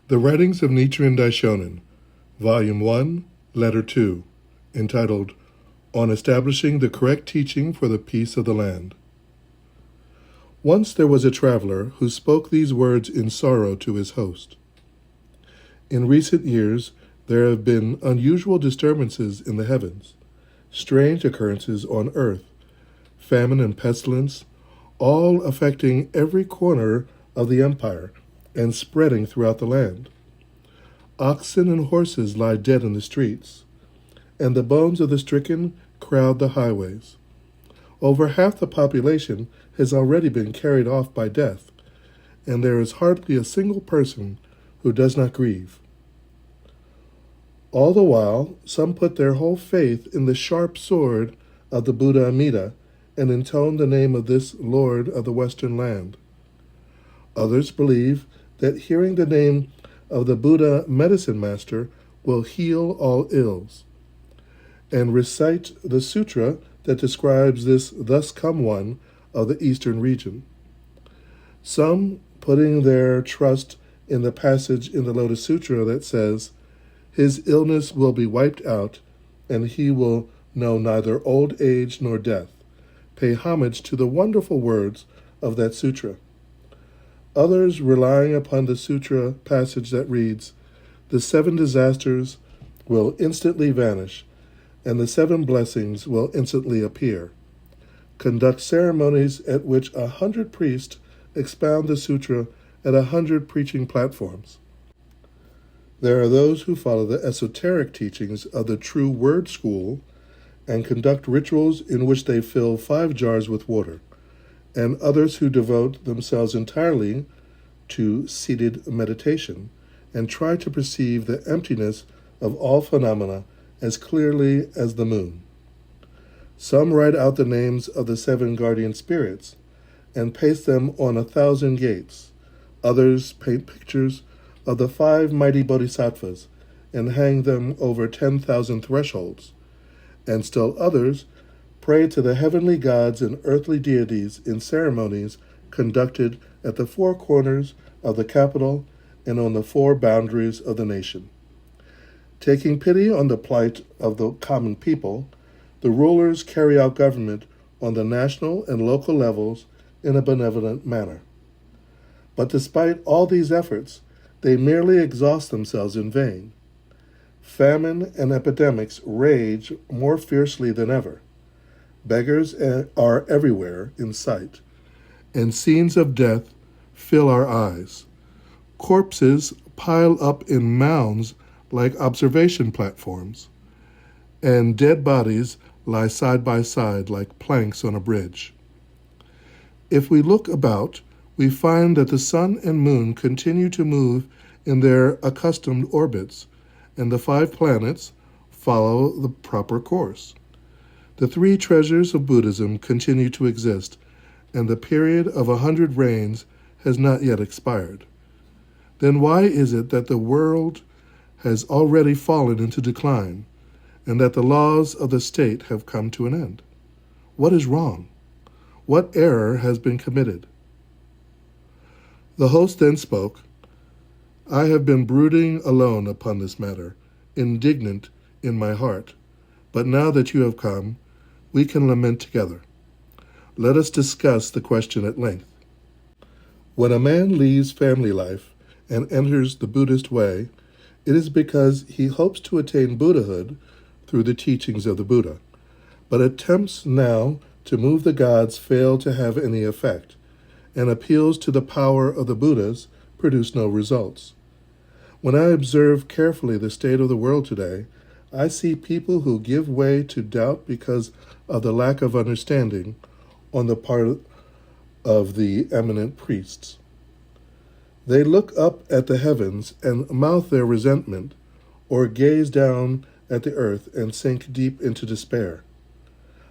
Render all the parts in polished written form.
The Writings of Nichiren Daishonin, Volume 1, Letter 2, entitled On Establishing the Correct Teaching for the Peace of the Land. Once there was a traveler who spoke these words in sorrow to his host. In recent years, there have been unusual disturbances in the heavens, strange occurrences on earth, famine and pestilence, all affecting every corner of the empire and spreading throughout the land. Oxen and horses lie dead in the streets, and the bones of the stricken crowd the highways. Over half the population has already been carried off by death, and there is hardly a single person who does not grieve. All the while, some put their whole faith in the sharp sword of the Buddha Amida and intone the name of this Lord of the Western land. Others believe that hearing the name of the Buddha medicine master will heal all ills, and recite the sutra that describes this thus come one of the eastern region. Some putting their trust in the passage in the Lotus Sutra that says, his illness will be wiped out, and he will know neither old age nor death, pay homage to the wonderful words of that sutra. Others relying upon the sutra passage that reads, the 7 disasters will instantly vanish, and the 7 blessings will instantly appear. Conduct ceremonies at which 100 priests expound the sutra at 100 preaching platforms. There are those who follow the esoteric teachings of the True Word School and conduct rituals in which they fill 5 jars with water, and others who devote themselves entirely to seated meditation and try to perceive the emptiness of all phenomena as clearly as the moon. Some write out the names of the 7 guardian spirits and paste them on 1,000 gates. Others paint pictures of the 5 mighty bodhisattvas and hang them over 10,000 thresholds. And still others pray to the heavenly gods and earthly deities in ceremonies conducted at the 4 corners of the capital and on the 4 boundaries of the nation. Taking pity on the plight of the common people, the rulers carry out government on the national and local levels in a benevolent manner. But despite all these efforts, they merely exhaust themselves in vain. Famine and epidemics rage more fiercely than ever. Beggars are everywhere in sight, and scenes of death fill our eyes. Corpses pile up in mounds like observation platforms, and dead bodies lie side by side like planks on a bridge. If we look about, we find that the sun and moon continue to move in their accustomed orbits, and the 5 planets follow the proper course. The 3 treasures of Buddhism continue to exist, and the period of 100 rains has not yet expired. Then why is it that the world has already fallen into decline, and that the laws of the state have come to an end? What is wrong? What error has been committed? The host then spoke, I have been brooding alone upon this matter, indignant in my heart, but now that you have come, we can lament together. Let us discuss the question at length. When a man leaves family life and enters the Buddhist way, it is because he hopes to attain Buddhahood through the teachings of the Buddha, but attempts now to move the gods fail to have any effect, and appeals to the power of the Buddhas produce no results. When I observe carefully the state of the world today, I see people who give way to doubt because of the lack of understanding on the part of the eminent priests. They look up at the heavens and mouth their resentment, or gaze down at the earth and sink deep into despair.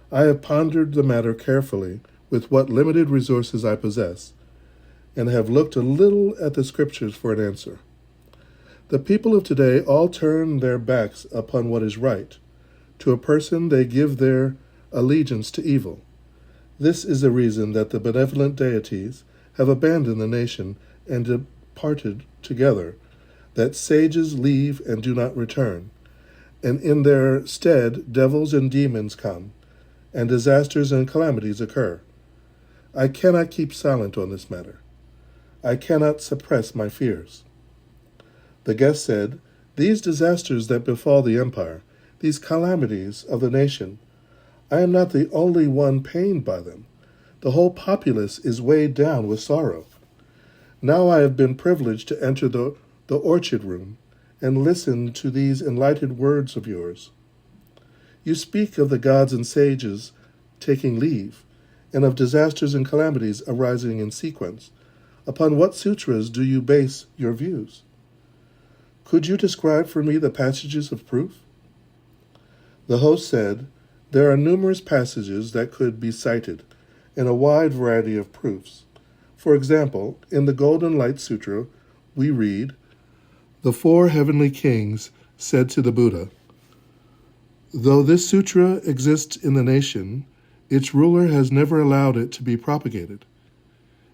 I have pondered the matter carefully with what limited resources I possess, and have looked a little at the scriptures for an answer. The people of today all turn their backs upon what is right. To a person they give their allegiance to evil. This is the reason that the benevolent deities have abandoned the nation and departed together, that sages leave and do not return, and in their stead devils and demons come, and disasters and calamities occur. I cannot keep silent on this matter. I cannot suppress my fears." The guest said, "These disasters that befall the empire, these calamities of the nation, I am not the only one pained by them. The whole populace is weighed down with sorrow. Now I have been privileged to enter the orchard room and listen to these enlightened words of yours. You speak of the gods and sages taking leave, and of disasters and calamities arising in sequence. Upon what sutras do you base your views? Could you describe for me the passages of proof?" The host said, "There are numerous passages that could be cited, and a wide variety of proofs. For example, in the Golden Light Sutra, we read, 'The four heavenly kings said to the Buddha, though this sutra exists in the nation, its ruler has never allowed it to be propagated.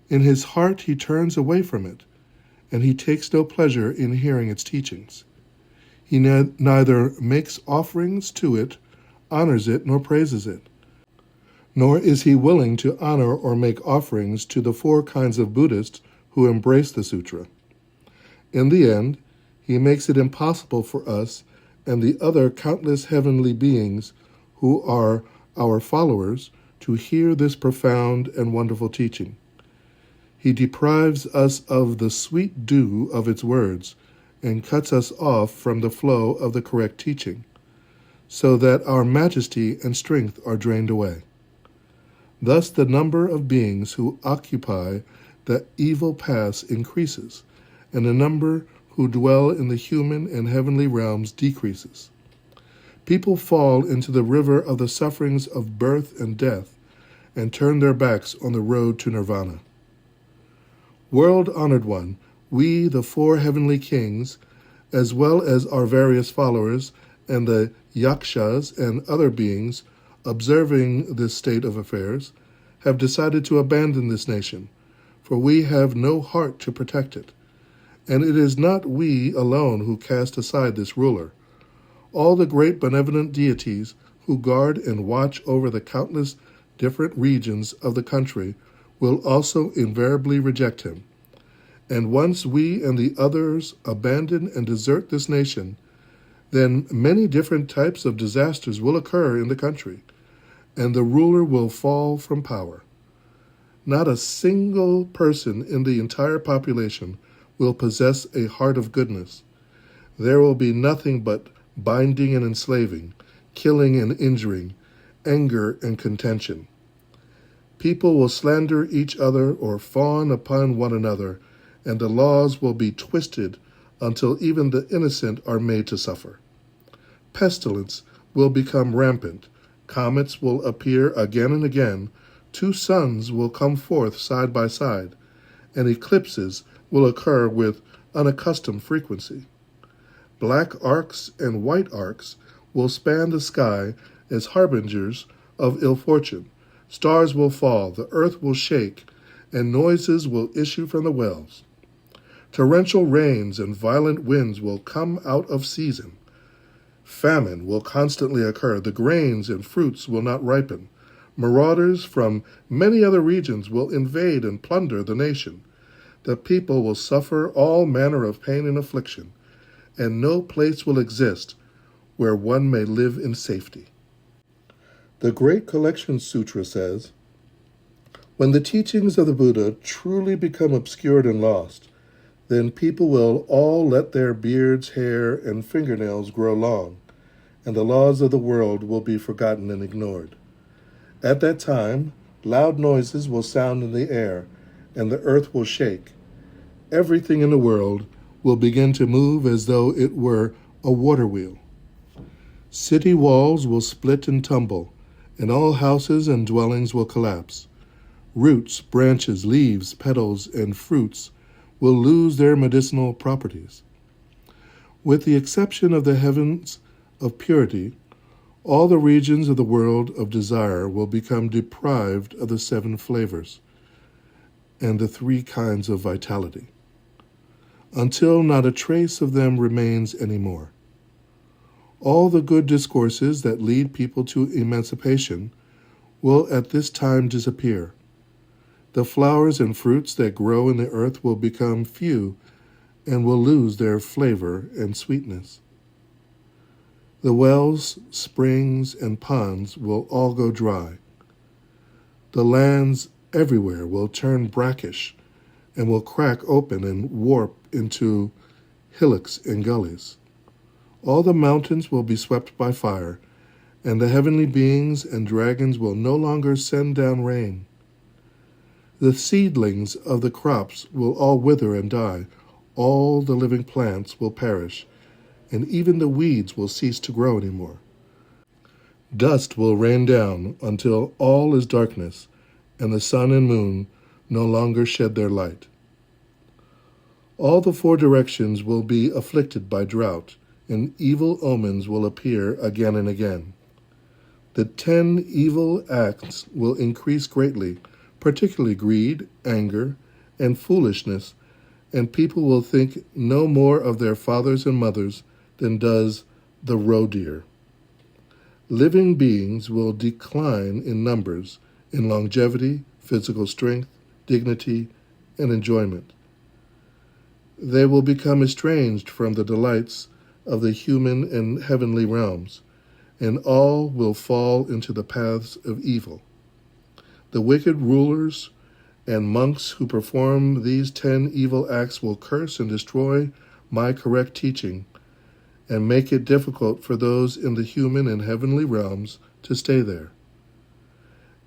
In his heart he turns away from it, and he takes no pleasure in hearing its teachings. He neither makes offerings to it, honors it, nor praises it. Nor is he willing to honor or make offerings to the four kinds of Buddhists who embrace the sutra. In the end, he makes it impossible for us and the other countless heavenly beings who are our followers to hear this profound and wonderful teaching. He deprives us of the sweet dew of its words and cuts us off from the flow of the correct teaching, so that our majesty and strength are drained away. Thus the number of beings who occupy the evil paths increases, and the number who dwell in the human and heavenly realms decreases. People fall into the river of the sufferings of birth and death and turn their backs on the road to nirvana. World-honored one, we, the four heavenly kings, as well as our various followers and the yakshas and other beings observing this state of affairs, have decided to abandon this nation, for we have no heart to protect it. And it is not we alone who cast aside this ruler. All the great benevolent deities who guard and watch over the countless different regions of the country will also invariably reject him. And once we and the others abandon and desert this nation, then many different types of disasters will occur in the country, and the ruler will fall from power. Not a single person in the entire population will possess a heart of goodness. There will be nothing but binding and enslaving, killing and injuring, anger and contention. People will slander each other or fawn upon one another, and the laws will be twisted until even the innocent are made to suffer. Pestilence will become rampant, comets will appear again and again, two suns will come forth side by side, and eclipses will occur with unaccustomed frequency. Black arcs and white arcs will span the sky as harbingers of ill fortune. Stars will fall, the earth will shake, and noises will issue from the wells. Torrential rains and violent winds will come out of season. Famine will constantly occur. The grains and fruits will not ripen. Marauders from many other regions will invade and plunder the nation. The people will suffer all manner of pain and affliction, and no place will exist where one may live in safety. The Great Collection Sutra says, when the teachings of the Buddha truly become obscured and lost, then people will all let their beards, hair, and fingernails grow long, and the laws of the world will be forgotten and ignored. At that time, loud noises will sound in the air, and the earth will shake. Everything in the world will begin to move as though it were a water wheel. City walls will split and tumble, and all houses and dwellings will collapse. Roots, branches, leaves, petals, and fruits will lose their medicinal properties. With the exception of the heavens of purity, all the regions of the world of desire will become deprived of the 7 flavors and the 3 kinds of vitality. until not a trace of them remains anymore. All the good discourses that lead people to emancipation will at this time disappear. The flowers and fruits that grow in the earth will become few and will lose their flavor and sweetness. The wells, springs, and ponds will all go dry. The lands everywhere will turn brackish and will crack open and warp into hillocks and gullies. All the mountains will be swept by fire, and the heavenly beings and dragons will no longer send down rain. The seedlings of the crops will all wither and die. All the living plants will perish, and even the weeds will cease to grow anymore. Dust will rain down until all is darkness, and the sun and moon no longer shed their light. All the four directions will be afflicted by drought, and evil omens will appear again and again. The 10 evil acts will increase greatly, particularly greed, anger, and foolishness, and people will think no more of their fathers and mothers than does the roe deer. Living beings will decline in numbers, in longevity, physical strength, dignity, and enjoyment. They will become estranged from the delights of the human and heavenly realms, and all will fall into the paths of evil. The wicked rulers and monks who perform these 10 evil acts will curse and destroy my correct teaching, and make it difficult for those in the human and heavenly realms to stay there.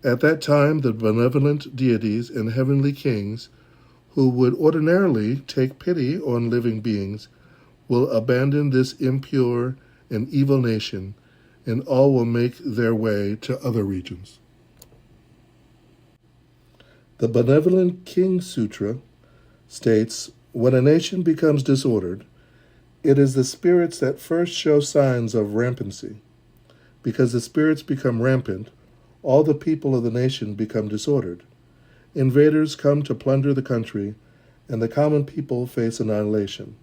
At that time, the benevolent deities and heavenly kings, who would ordinarily take pity on living beings, will abandon this impure and evil nation, and all will make their way to other regions. The Benevolent King Sutra states, when a nation becomes disordered, it is the spirits that first show signs of rampancy. Because the spirits become rampant, all the people of the nation become disordered. Invaders come to plunder the country, and the common people face annihilation.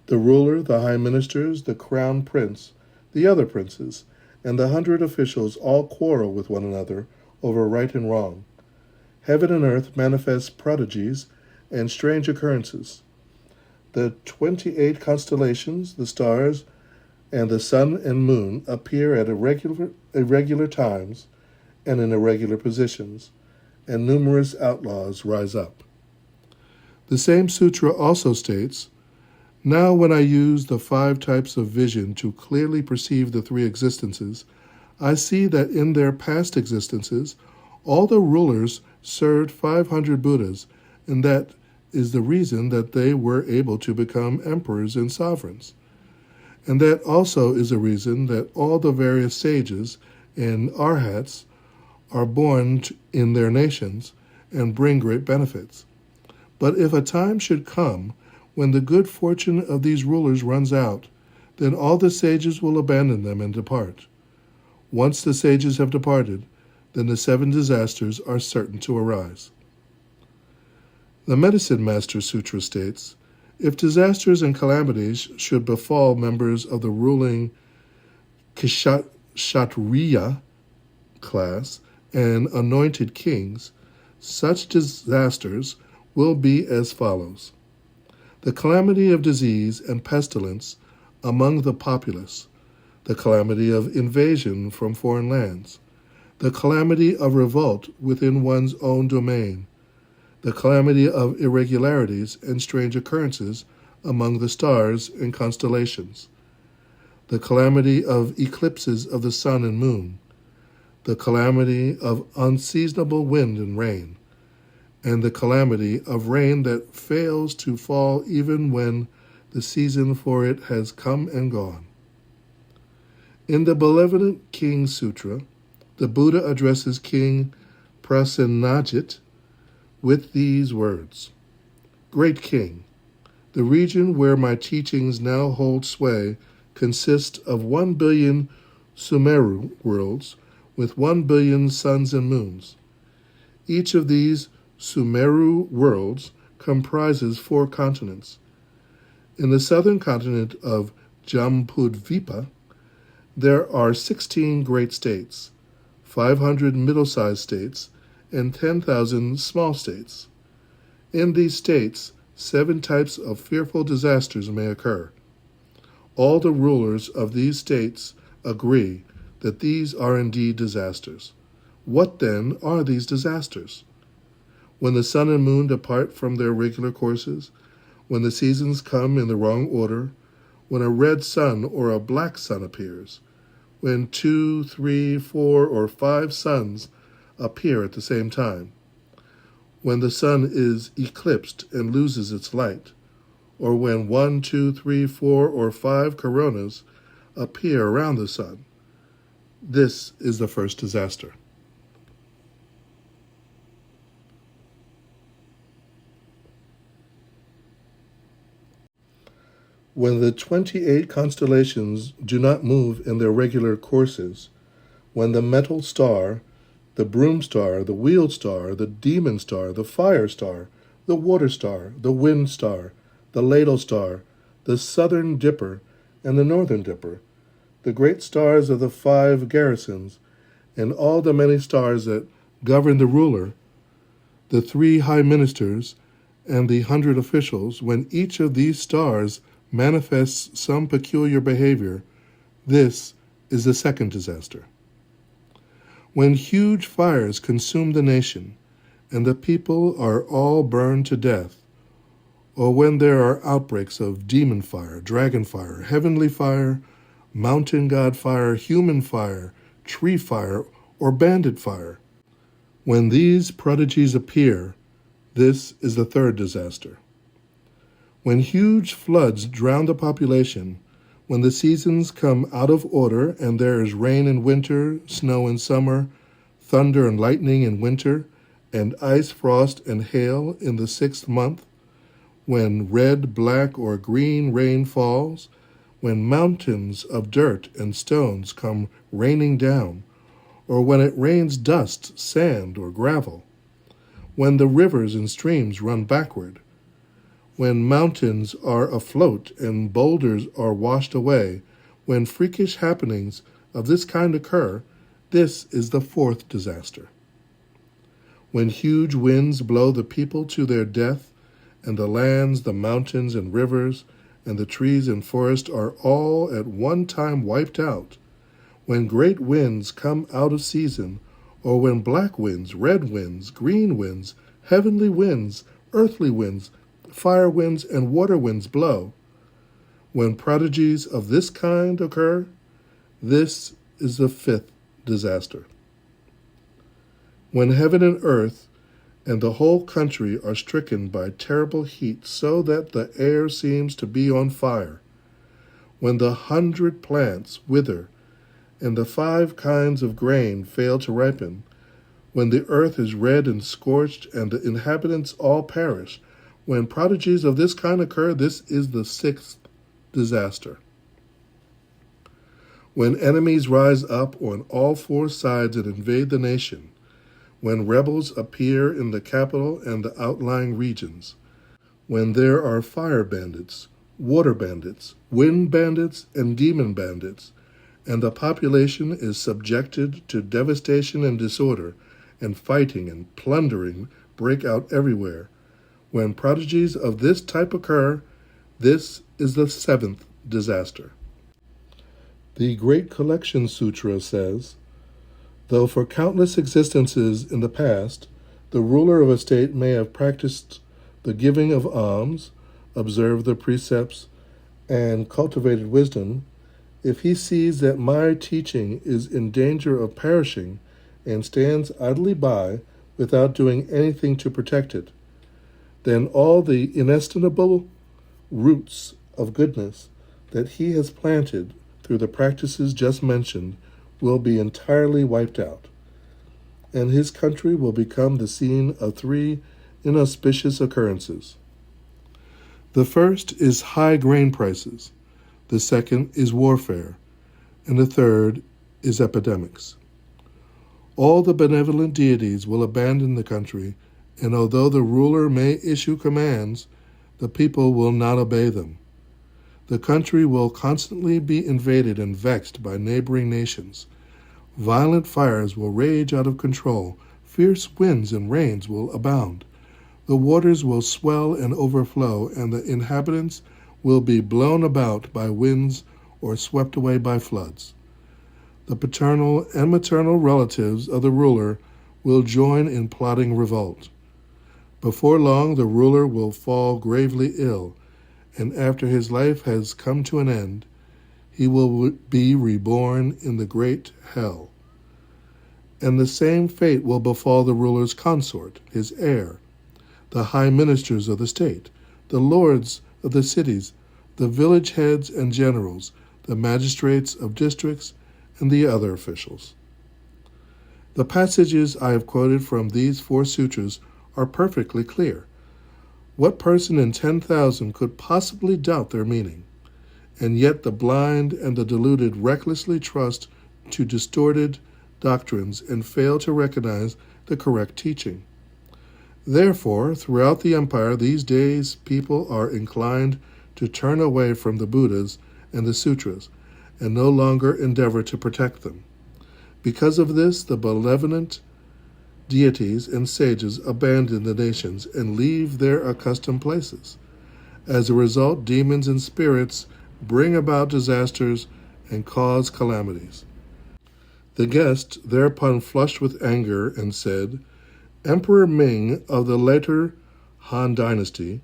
The ruler, the high ministers, the crown prince, the other princes, and the 100 officials all quarrel with one another over right and wrong. Heaven and earth manifest prodigies and strange occurrences. The 28 constellations, the stars, and the sun and moon appear at irregular times and in irregular positions, and numerous outlaws rise up. The same sutra also states, now when I use the 5 types of vision to clearly perceive the 3 existences, I see that in their past existences, all the rulers served 500 Buddhas, and that is the reason that they were able to become emperors and sovereigns. And that also is the reason that all the various sages and arhats are born in their nations and bring great benefits. But if a time should come when the good fortune of these rulers runs out, then all the sages will abandon them and depart. Once the sages have departed, then the 7 disasters are certain to arise. The Medicine Master Sutra states, if disasters and calamities should befall members of the ruling Kshatriya class and anointed kings, such disasters will be as follows. The calamity of disease and pestilence among the populace, the calamity of invasion from foreign lands, the calamity of revolt within one's own domain, the calamity of irregularities and strange occurrences among the stars and constellations, the calamity of eclipses of the sun and moon, the calamity of unseasonable wind and rain, and the calamity of rain that fails to fall even when the season for it has come and gone. In the Benevolent King Sutra, the Buddha addresses King Prasenajit with these words, Great King, the region where my teachings now hold sway consists of 1 billion Sumeru worlds with 1 billion suns and moons. Each of these Sumeru worlds comprises 4 continents. In the southern continent of Jambudvipa, there are 16 great states, 500 middle-sized states, and 10,000 small states. In these states, 7 types of fearful disasters may occur. All the rulers of these states agree that these are indeed disasters. What then are these disasters? When the sun and moon depart from their regular courses, when the seasons come in the wrong order, when a red sun or a black sun appears, when 2, 3, 4, or 5 suns appear at the same time, when the sun is eclipsed and loses its light, or when 1, 2, 3, 4, or 5 coronas appear around the sun. This is the first disaster. When the 28 constellations do not move in their regular courses, when the metal star, the broom star, the wheeled star, the demon star, the fire star, the water star, the wind star, the ladle star, the southern dipper, and the northern dipper, the great stars of the 5 garrisons, and all the many stars that govern the ruler, the 3 high ministers, and the 100 officials, when each of these stars manifests some peculiar behavior, this is the second disaster. When huge fires consume the nation, and the people are all burned to death, or when there are outbreaks of demon fire, dragon fire, heavenly fire, mountain god fire, human fire, tree fire, or bandit fire, when these prodigies appear, this is the third disaster. When huge floods drown the population, when the seasons come out of order and there is rain in winter, snow in summer, thunder and lightning in winter, and ice, frost, and hail in the 6th month, when red, black, or green rain falls, when mountains of dirt and stones come raining down, or when it rains dust, sand, or gravel, when the rivers and streams run backward, when mountains are afloat and boulders are washed away, when freakish happenings of this kind occur, this is the fourth disaster. When huge winds blow the people to their death, and the lands, the mountains and rivers, and the trees and forests are all at one time wiped out, when great winds come out of season, or when black winds, red winds, green winds, heavenly winds, earthly winds, fire winds, and water winds blow, when prodigies of this kind occur, this is the fifth disaster. When heaven and earth and the whole country are stricken by terrible heat so that the air seems to be on fire, when the 100 plants wither and the 5 kinds of grain fail to ripen, when the earth is red and scorched and the inhabitants all perish, when prodigies of this kind occur, this is the 6th disaster. When enemies rise up on all 4 sides and invade the nation, when rebels appear in the capital and the outlying regions, when there are fire bandits, water bandits, wind bandits, and demon bandits, and the population is subjected to devastation and disorder, and fighting and plundering break out everywhere, when prodigies of this type occur, this is the 7th disaster. The Great Collection Sutra says, though for countless existences in the past, the ruler of a state may have practiced the giving of alms, observed the precepts, and cultivated wisdom, if he sees that my teaching is in danger of perishing and stands idly by without doing anything to protect it, then all the inestimable roots of goodness that he has planted through the practices just mentioned will be entirely wiped out, and his country will become the scene of 3 inauspicious occurrences. The first is high grain prices, the second is warfare, and the third is epidemics. All the benevolent deities will abandon the country, and although the ruler may issue commands, the people will not obey them. The country will constantly be invaded and vexed by neighboring nations. Violent fires will rage out of control. Fierce winds and rains will abound. The waters will swell and overflow, and the inhabitants will be blown about by winds or swept away by floods. The paternal and maternal relatives of the ruler will join in plotting revolt. Before long, the ruler will fall gravely ill, and after his life has come to an end, he will be reborn in the great hell. And the same fate will befall the ruler's consort, his heir, the high ministers of the state, the lords of the cities, the village heads and generals, the magistrates of districts, and the other officials. The passages I have quoted from these 4 sutras are perfectly clear. What person in 10,000 could possibly doubt their meaning? And yet the blind and the deluded recklessly trust to distorted doctrines and fail to recognize the correct teaching. Therefore, throughout the empire these days, people are inclined to turn away from the Buddhas and the sutras, and no longer endeavor to protect them. Because of this, the benevolent deities and sages abandon the nations and leave their accustomed places. As a result, demons and spirits bring about disasters and cause calamities. The guest thereupon flushed with anger and said, Emperor Ming of the later Han Dynasty,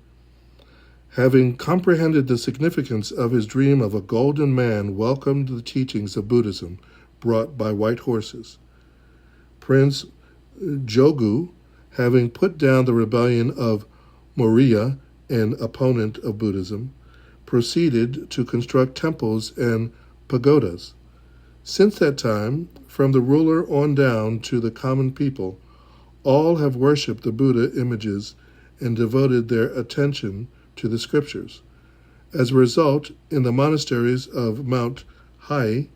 having comprehended the significance of his dream of a golden man, welcomed the teachings of Buddhism brought by white horses. Prince Jogu, having put down the rebellion of Maurya, an opponent of Buddhism, proceeded to construct temples and pagodas. Since that time, from the ruler on down to the common people, all have worshipped the Buddha images and devoted their attention to the scriptures. As a result, in the monasteries of Mount Hai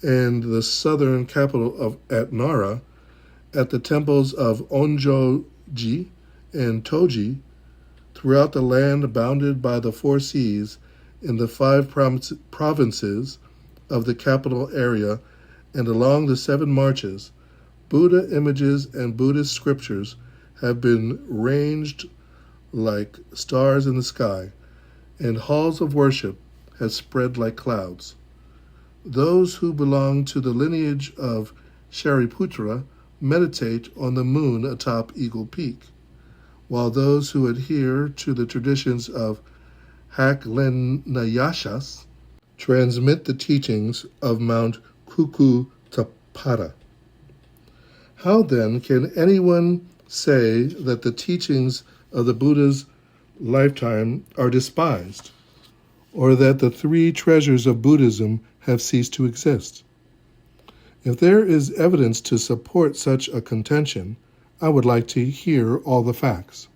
and the southern capital at Nara, at the temples of Onjoji and Toji, throughout the land bounded by the 4 seas, in the 5 provinces of the capital area, and along the 7 marches, Buddha images and Buddhist scriptures have been ranged like stars in the sky, and halls of worship have spread like clouds. Those who belong to the lineage of Shariputra meditate on the moon atop Eagle Peak, while those who adhere to the traditions of Haklenayashas transmit the teachings of Mount Kukutapada. How then can anyone say that the teachings of the Buddha's lifetime are despised, or that the 3 treasures of Buddhism have ceased to exist? If there is evidence to support such a contention, I would like to hear all the facts.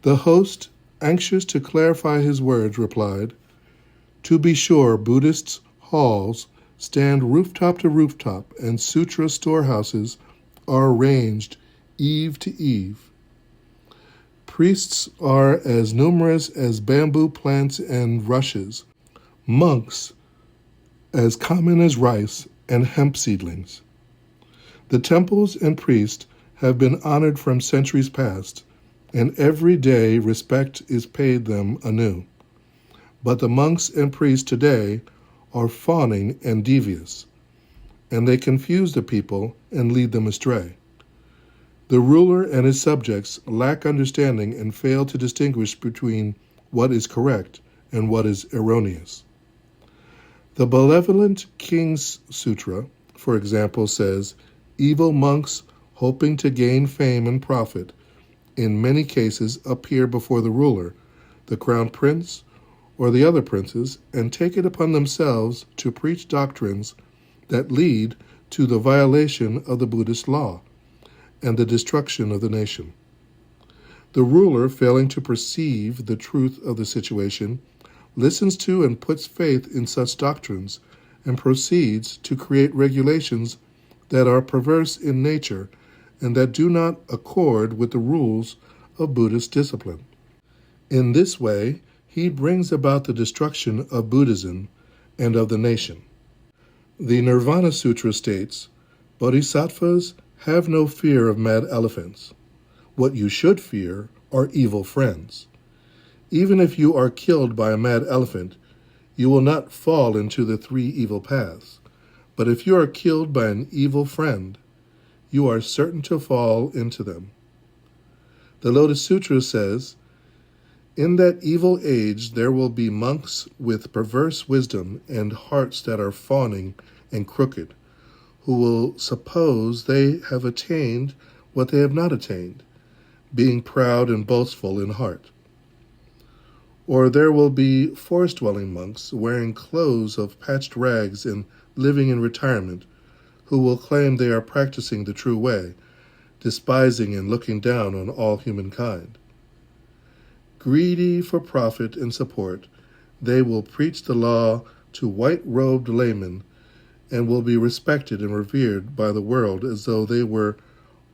The host, anxious to clarify his words, replied, To be sure, Buddhists' halls stand rooftop to rooftop, and sutra storehouses are arranged eave to eave. Priests are as numerous as bamboo plants and rushes, monks as common as rice and hemp seedlings. The temples and priests have been honored from centuries past, and every day respect is paid them anew. But the monks and priests today are fawning and devious, and they confuse the people and lead them astray. The ruler and his subjects lack understanding and fail to distinguish between what is correct and what is erroneous. The Benevolent King's Sutra, for example, says, evil monks hoping to gain fame and profit in many cases appear before the ruler, the crown prince, or the other princes, and take it upon themselves to preach doctrines that lead to the violation of the Buddhist law and the destruction of the nation. The ruler, failing to perceive the truth of the situation, listens to and puts faith in such doctrines and proceeds to create regulations that are perverse in nature and that do not accord with the rules of Buddhist discipline. In this way, he brings about the destruction of Buddhism and of the nation. The Nirvana Sutra states, Bodhisattvas have no fear of mad elephants. What you should fear are evil friends. Even if you are killed by a mad elephant, you will not fall into the three evil paths. But if you are killed by an evil friend, you are certain to fall into them. The Lotus Sutra says, in that evil age there will be monks with perverse wisdom and hearts that are fawning and crooked, who will suppose they have attained what they have not attained, being proud and boastful in heart. Or there will be forest-dwelling monks wearing clothes of patched rags and living in retirement, who will claim they are practicing the true way, despising and looking down on all humankind. Greedy for profit and support, they will preach the law to white-robed laymen and will be respected and revered by the world as though they were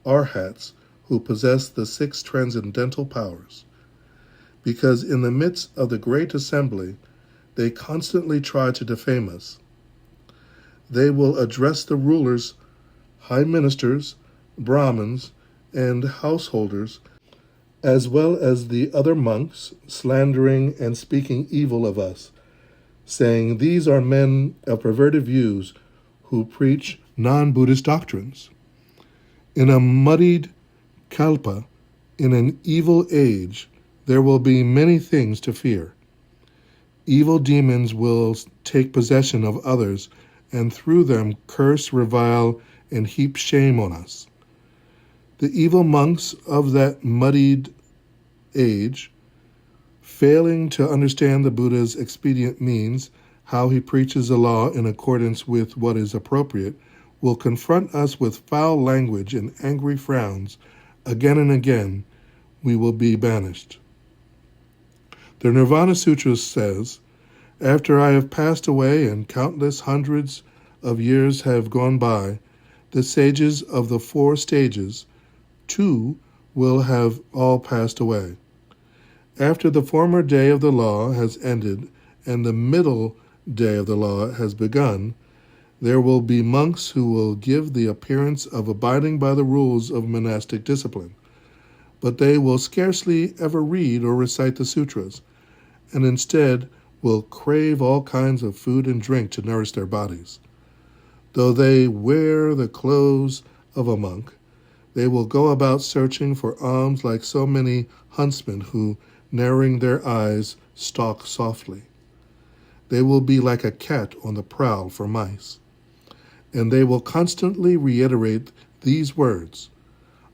arhats who possess the 6 transcendental powers. Because in the midst of the great assembly, they constantly try to defame us. They will address the rulers, high ministers, Brahmins, and householders, as well as the other monks, slandering and speaking evil of us, saying these are men of perverted views who preach non-Buddhist doctrines. In a muddied kalpa, in an evil age, there will be many things to fear. Evil demons will take possession of others and through them curse, revile, and heap shame on us. The evil monks of that muddied age, failing to understand the Buddha's expedient means, how he preaches the law in accordance with what is appropriate, will confront us with foul language and angry frowns. Again and again, we will be banished. The Nirvana Sutra says, after I have passed away and countless hundreds of years have gone by, the sages of the 4 stages, too, will have all passed away. After the former day of the law has ended and the middle day of the law has begun, there will be monks who will give the appearance of abiding by the rules of monastic discipline, but they will scarcely ever read or recite the sutras, and instead will crave all kinds of food and drink to nourish their bodies. Though they wear the clothes of a monk, they will go about searching for alms like so many huntsmen who, narrowing their eyes, stalk softly. They will be like a cat on the prowl for mice, and they will constantly reiterate these words,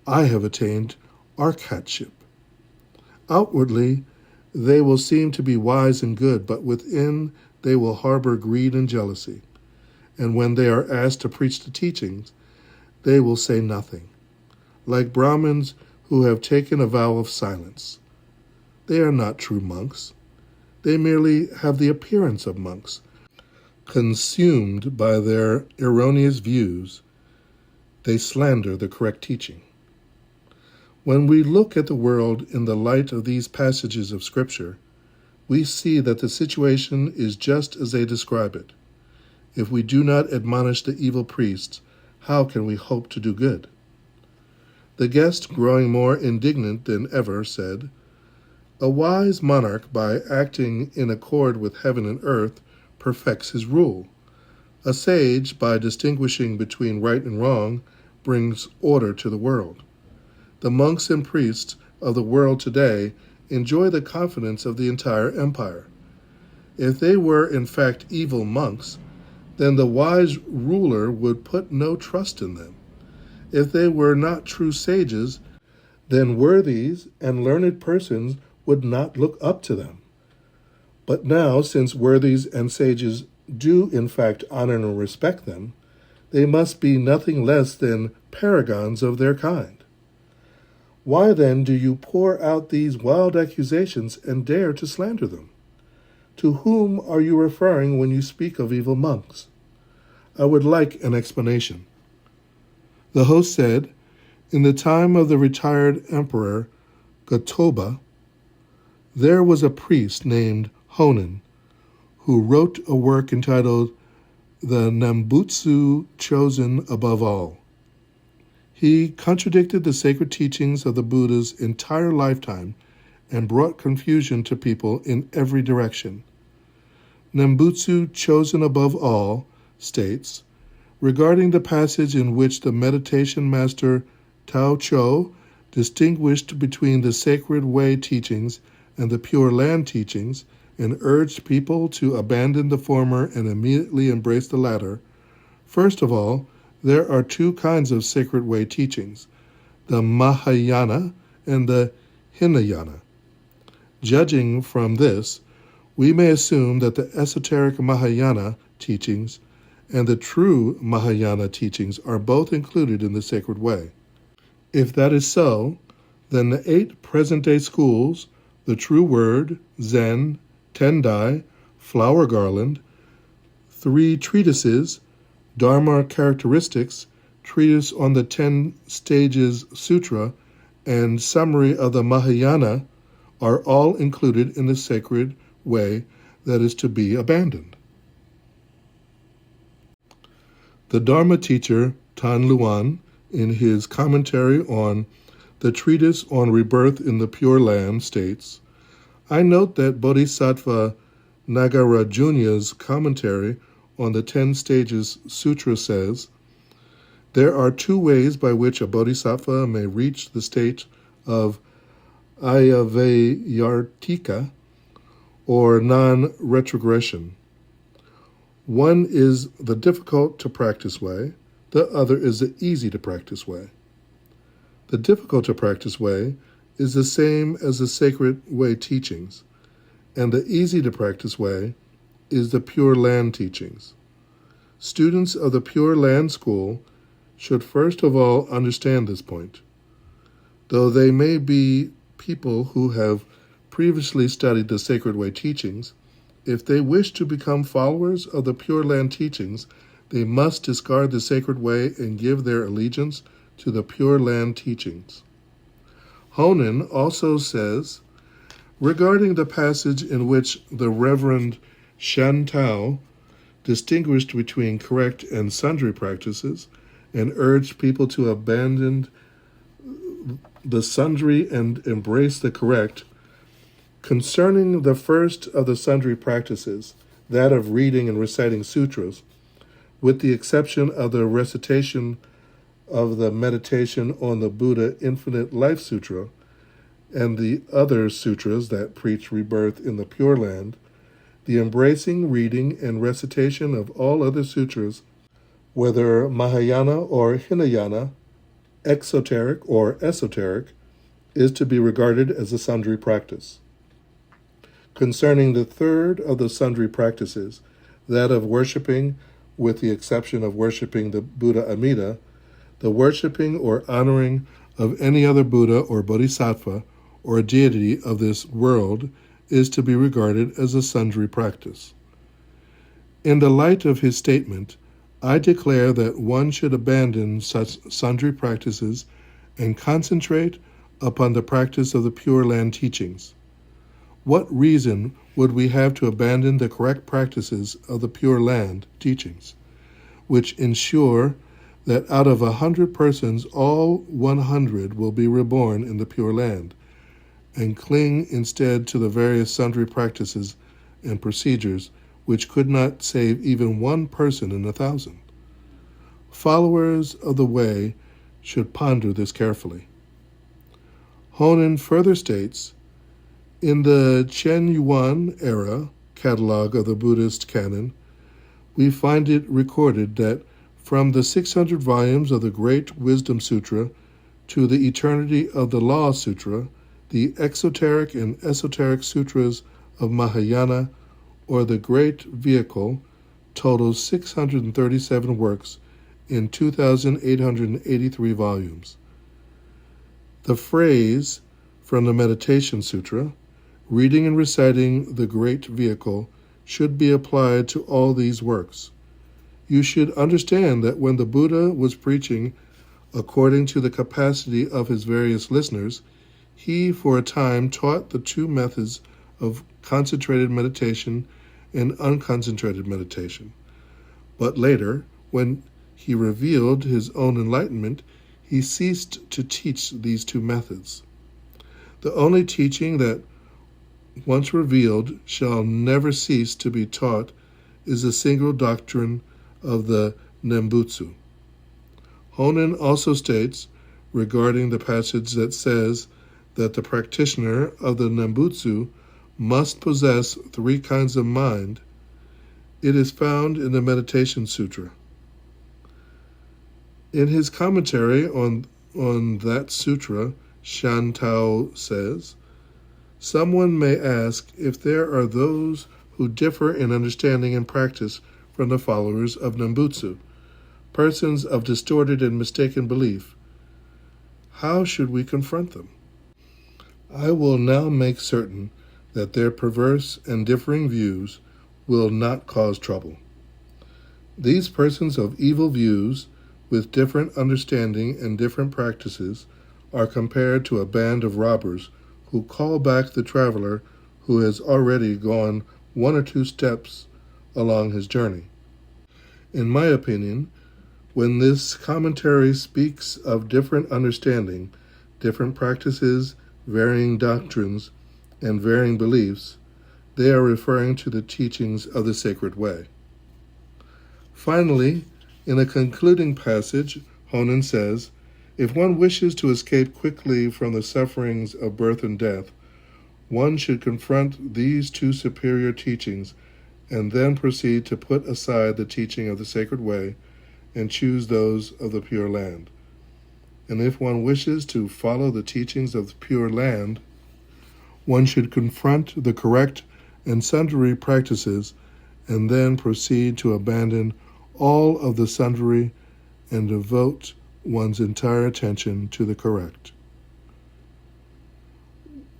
I have attained arhatship. Outwardly, they will seem to be wise and good, but within they will harbor greed and jealousy. And when they are asked to preach the teachings, they will say nothing, like Brahmins who have taken a vow of silence. They are not true monks. They merely have the appearance of monks. Consumed by their erroneous views, they slander the correct teaching. When we look at the world in the light of these passages of Scripture, we see that the situation is just as they describe it. If we do not admonish the evil priests, how can we hope to do good? The guest, growing more indignant than ever, said, a wise monarch, by acting in accord with heaven and earth, perfects his rule. A sage, by distinguishing between right and wrong, brings order to the world. The monks and priests of the world today enjoy the confidence of the entire empire. If they were in fact evil monks, then the wise ruler would put no trust in them. If they were not true sages, then worthies and learned persons would not look up to them. But now, since worthies and sages do in fact honor and respect them, they must be nothing less than paragons of their kind. Why then do you pour out these wild accusations and dare to slander them? To whom are you referring when you speak of evil monks? I would like an explanation. The host said, in the time of the retired emperor Gotoba, There was a priest named Honen who wrote a work entitled The Nembutsu Chosen Above All. He contradicted the sacred teachings of the Buddha's entire lifetime and brought confusion to people in every direction. Nembutsu Chosen Above All states, regarding the passage in which the meditation master Tao Cho distinguished between the sacred way teachings and the Pure Land teachings and urged people to abandon the former and immediately embrace the latter. First of all, there are two kinds of sacred way teachings, the Mahayana and the Hinayana. Judging from this, we may assume that the esoteric Mahayana teachings and the true Mahayana teachings are both included in the sacred way. If that is so, then the 8 present-day schools, the True Word, Zen, Tendai, Flower Garland, 3 treatises, Dharma Characteristics, Treatise on the 10 Stages Sutra, and Summary of the Mahayana are all included in the sacred way that is to be abandoned. The Dharma teacher Tan Luan, in his commentary on the Treatise on Rebirth in the Pure Land, states, I note that Bodhisattva Nagarjuna's commentary on the 10 Stages Sutra says, there are 2 ways by which a bodhisattva may reach the state of ayavayartika, or non-retrogression. One is the difficult-to-practice way, the other is the easy-to-practice way. The difficult-to-practice way is the same as the sacred way teachings, and the easy-to-practice way is the Pure Land teachings. Students of the Pure Land School should first of all understand this point. Though they may be people who have previously studied the sacred way teachings, if they wish to become followers of the Pure Land teachings, they must discard the sacred way and give their allegiance to the Pure Land teachings. Honen also says, regarding the passage in which the Reverend Shan Tao distinguished between correct and sundry practices and urged people to abandon the sundry and embrace the correct, concerning the first of the sundry practices, that of reading and reciting sutras, with the exception of the recitation of the meditation on the Buddha Infinite Life Sutra and the other sutras that preach rebirth in the Pure Land, the embracing, reading, and recitation of all other sutras, whether Mahayana or Hinayana, exoteric or esoteric, is to be regarded as a sundry practice. Concerning the third of the sundry practices, that of worshiping, with the exception of worshiping the Buddha Amida, the worshiping or honoring of any other Buddha or Bodhisattva or deity of this world is to be regarded as a sundry practice. In the light of his statement, I declare that one should abandon such sundry practices and concentrate upon the practice of the Pure Land teachings. What reason would we have to abandon the correct practices of the Pure Land teachings, which ensure that out of 100 persons, all 100 will be reborn in the Pure Land, and cling instead to the various sundry practices and procedures which could not save even one person in 1,000? Followers of the way should ponder this carefully. Honen further states, in the Chen Yuan era catalog of the Buddhist canon, we find it recorded that from the 600 volumes of the Great Wisdom Sutra to the Eternity of the Law Sutra, the exoteric and esoteric sutras of Mahayana, or the Great Vehicle, totals 637 works in 2,883 volumes. The phrase from the Meditation Sutra, reading and reciting the Great Vehicle, should be applied to all these works. You should understand that when the Buddha was preaching according to the capacity of his various listeners, he for a time taught the 2 methods of concentrated meditation and unconcentrated meditation. But later, when he revealed his own enlightenment, he ceased to teach these two methods. The only teaching that, once revealed, shall never cease to be taught is the single doctrine of the Nembutsu. Honen also states, regarding the passage that says that the practitioner of the Nembutsu must possess three kinds of mind, it is found in the Meditation Sutra. In his commentary on that sutra, Shantao says, someone may ask if there are those who differ in understanding and practice from the followers of Nembutsu, persons of distorted and mistaken belief. How should we confront them? I will now make certain that their perverse and differing views will not cause trouble. These persons of evil views, with different understanding and different practices, are compared to a band of robbers who call back the traveler who has already gone one or two steps along his journey. In my opinion, when this commentary speaks of different understanding, different practices, varying doctrines, and varying beliefs, they are referring to the teachings of the sacred way. Finally, in a concluding passage, Honen says, if one wishes to escape quickly from the sufferings of birth and death, one should confront these two superior teachings and then proceed to put aside the teaching of the sacred way and choose those of the Pure Land. And if one wishes to follow the teachings of the Pure Land, one should confront the correct and sundry practices and then proceed to abandon all of the sundry and devote one's entire attention to the correct.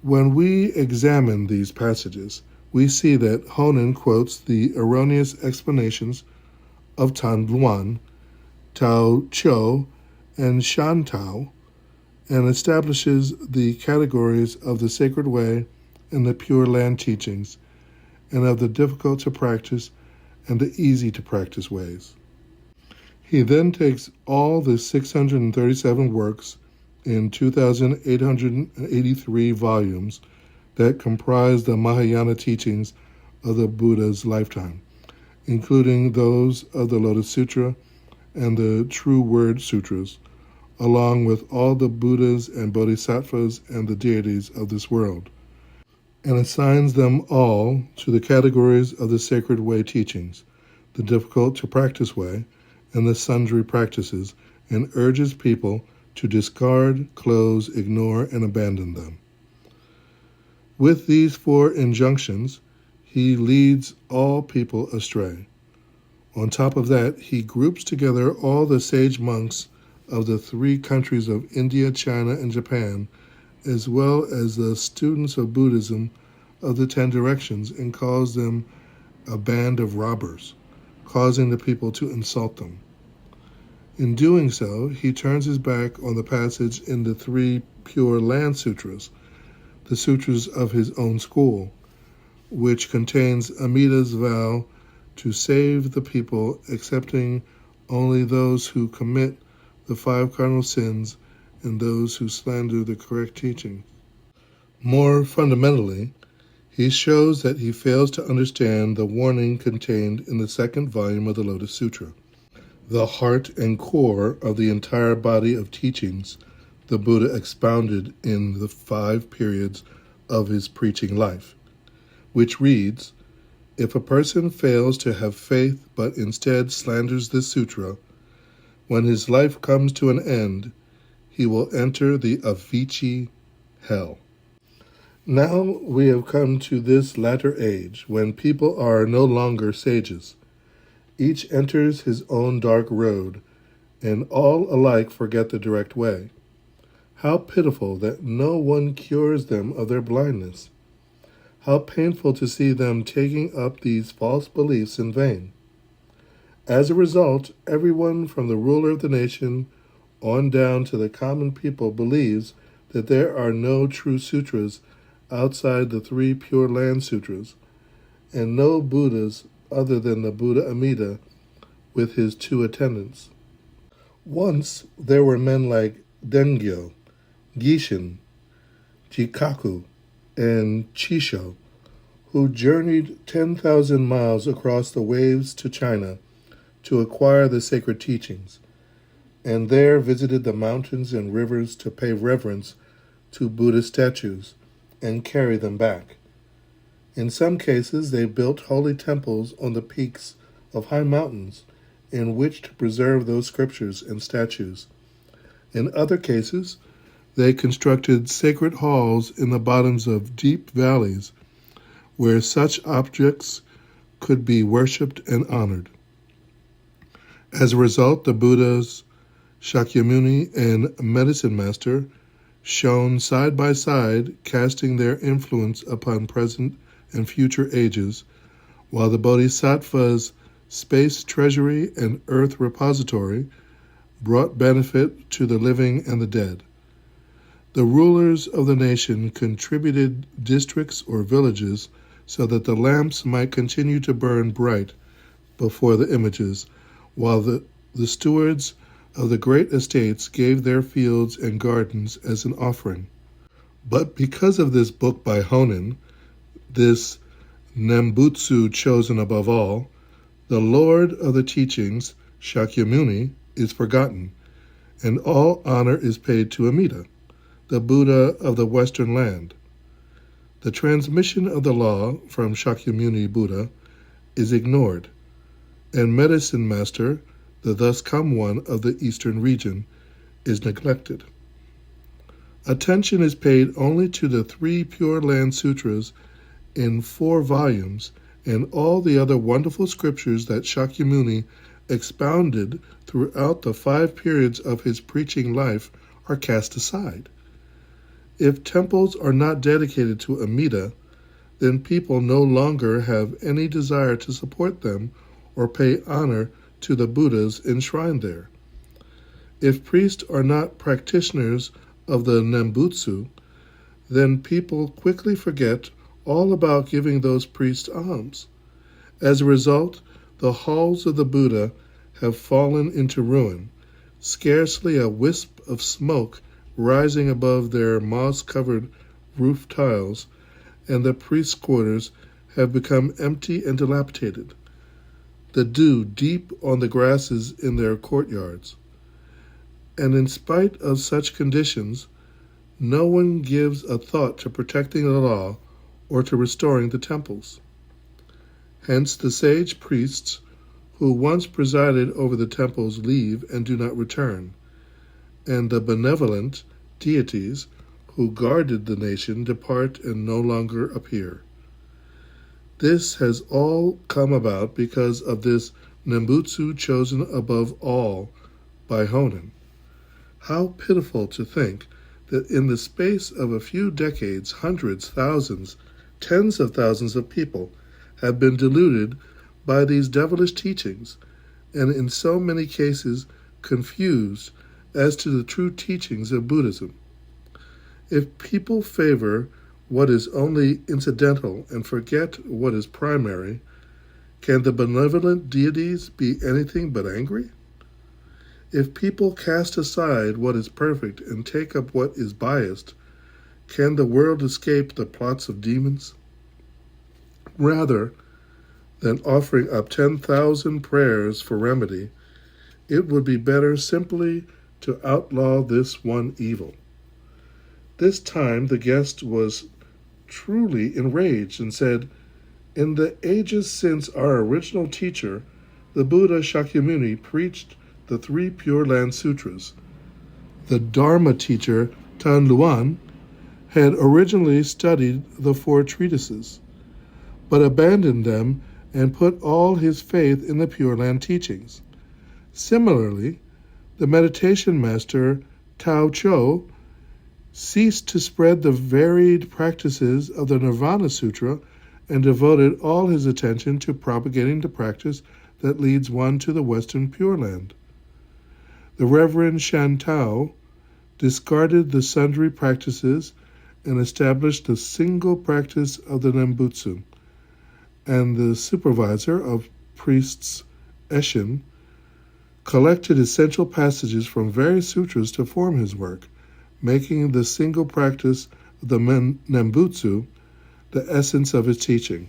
When we examine these passages, we see that Honen quotes the erroneous explanations of Tan Luan, Tao Cho, and Shan Tao, and establishes the categories of the sacred way and the Pure Land teachings, and of the difficult to practice and the easy to practice ways. He then takes all the 637 works in 2,883 volumes that comprise the Mahayana teachings of the Buddha's lifetime, including those of the Lotus Sutra and the True Word Sutras, along with all the Buddhas and Bodhisattvas and the deities of this world, and assigns them all to the categories of the Sacred Way teachings, the difficult to practice way, and the sundry practices, and urges people to discard, close, ignore, and abandon them. With these four injunctions, he leads all people astray. On top of that, he groups together all the sage monks of the three countries of India, China, and Japan, as well as the students of Buddhism of the 10 directions, and calls them a band of robbers, causing the people to insult them. In doing so, he turns his back on the passage in the 3 Pure Land Sutras, the sutras of his own school, which contains Amida's vow to save the people, accepting only those who commit the 5 cardinal sins and those who slander the correct teaching. More fundamentally, he shows that he fails to understand the warning contained in the 2nd volume of the Lotus Sutra, the heart and core of the entire body of teachings the Buddha expounded in the 5 periods of his preaching life, which reads, if a person fails to have faith but instead slanders this sutra, when his life comes to an end, he will enter the Avicii hell. Now we have come to this latter age when people are no longer sages. Each enters his own dark road, and all alike forget the direct way. How pitiful that no one cures them of their blindness. How painful to see them taking up these false beliefs in vain. As a result, everyone from the ruler of the nation on down to the common people believes that there are no true sutras outside the 3 Pure Land Sutras, and no Buddhas other than the Buddha Amida with his 2 attendants. Once there were men like Dengyo, Gishin, Jikaku, and Chisho, who journeyed 10,000 miles across the waves to China to acquire the sacred teachings, and there visited the mountains and rivers to pay reverence to Buddha statues and carry them back. In some cases, they built holy temples on the peaks of high mountains in which to preserve those scriptures and statues. In other cases, they constructed sacred halls in the bottoms of deep valleys where such objects could be worshipped and honored. As a result, the Buddhas, Shakyamuni, and Medicine Master shone side by side, casting their influence upon present and future ages, while the Bodhisattva's space treasury and earth repository brought benefit to the living and the dead. The rulers of the nation contributed districts or villages so that the lamps might continue to burn bright before the images, while the stewards of the great estates gave their fields and gardens as an offering. But because of this book by Honin, this Nembutsu chosen above all, the Lord of the teachings, Shakyamuni, is forgotten, and all honor is paid to Amida, the Buddha of the Western land. The transmission of the law from Shakyamuni Buddha is ignored, and Medicine Master, the thus come one of the eastern region, is neglected. Attention is paid only to the 3 Pure Land Sutras in 4 volumes, and all the other wonderful scriptures that Shakyamuni expounded throughout the 5 periods of his preaching life are cast aside. If temples are not dedicated to Amida, then people no longer have any desire to support them or pay honor to the Buddhas enshrined there. If priests are not practitioners of the Nembutsu, then people quickly forget all about giving those priests alms. As a result, the halls of the Buddha have fallen into ruin, scarcely a wisp of smoke rising above their moss-covered roof tiles, and the priests' quarters have become empty and dilapidated, the dew deep on the grasses in their courtyards. And in spite of such conditions, no one gives a thought to protecting the law or to restoring the temples. Hence the sage priests who once presided over the temples leave and do not return, and the benevolent deities who guarded the nation depart and no longer appear. This has all come about because of this Nembutsu chosen above all by Honin. How pitiful to think that in the space of a few decades, hundreds, thousands, tens of thousands of people have been deluded by these devilish teachings, and in so many cases confused as to the true teachings of Buddhism. If people favor what is only incidental and forget what is primary, can the benevolent deities be anything but angry? If people cast aside what is perfect and take up what is biased, can the world escape the plots of demons? Rather than offering up 10,000 prayers for remedy, it would be better simply to outlaw this one evil. This time the guest was truly enraged and said, "In the ages since our original teacher, the Buddha Shakyamuni, preached the 3 Pure Land Sutras, the Dharma teacher Tan Luan had originally studied the 4 treatises, but abandoned them and put all his faith in the Pure Land teachings. Similarly, the meditation master Tao Cho ceased to spread the varied practices of the Nirvana Sutra and devoted all his attention to propagating the practice that leads one to the Western Pure Land. The Reverend Shan Tao discarded the sundry practices and established the single practice of the Nembutsu, and the supervisor of priests, Eshin, collected essential passages from various sutras to form his work, making the single practice of the Nembutsu the essence of his teaching.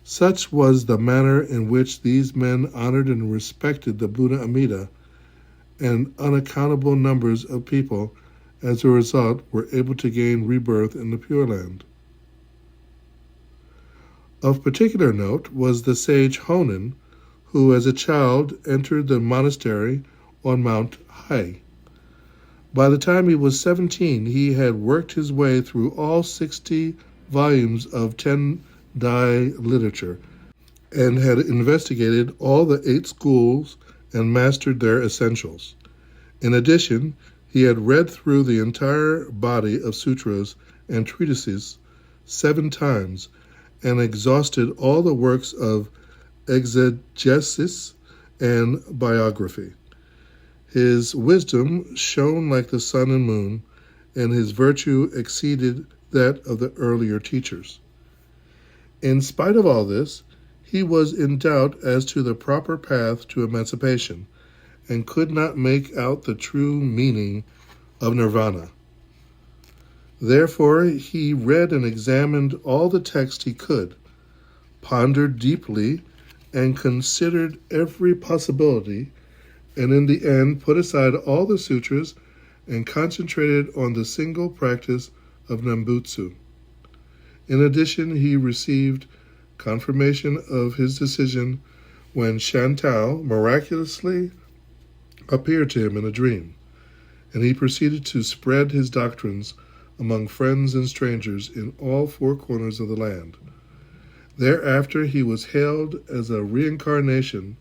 Such was the manner in which these men honored and respected the Buddha Amida, and unaccountable numbers of people, as a result, were able to gain rebirth in the Pure Land. Of particular note was the sage Honen, who as a child entered the monastery on Mount Hai. By the time he was 17, he had worked his way through all 60 volumes of Tendai literature and had investigated all the 8 schools and mastered their essentials. In addition, he had read through the entire body of sutras and treatises 7 times and exhausted all the works of exegesis and biography. His wisdom shone like the sun and moon, and his virtue exceeded that of the earlier teachers. In spite of all this, he was in doubt as to the proper path to emancipation, and could not make out the true meaning of nirvana. Therefore, he read and examined all the texts he could, pondered deeply, and considered every possibility, and in the end put aside all the sutras and concentrated on the single practice of Nembutsu. In addition, he received confirmation of his decision when Shantao miraculously appeared to him in a dream, and he proceeded to spread his doctrines among friends and strangers in all 4 corners of the land. Thereafter he was hailed as a reincarnation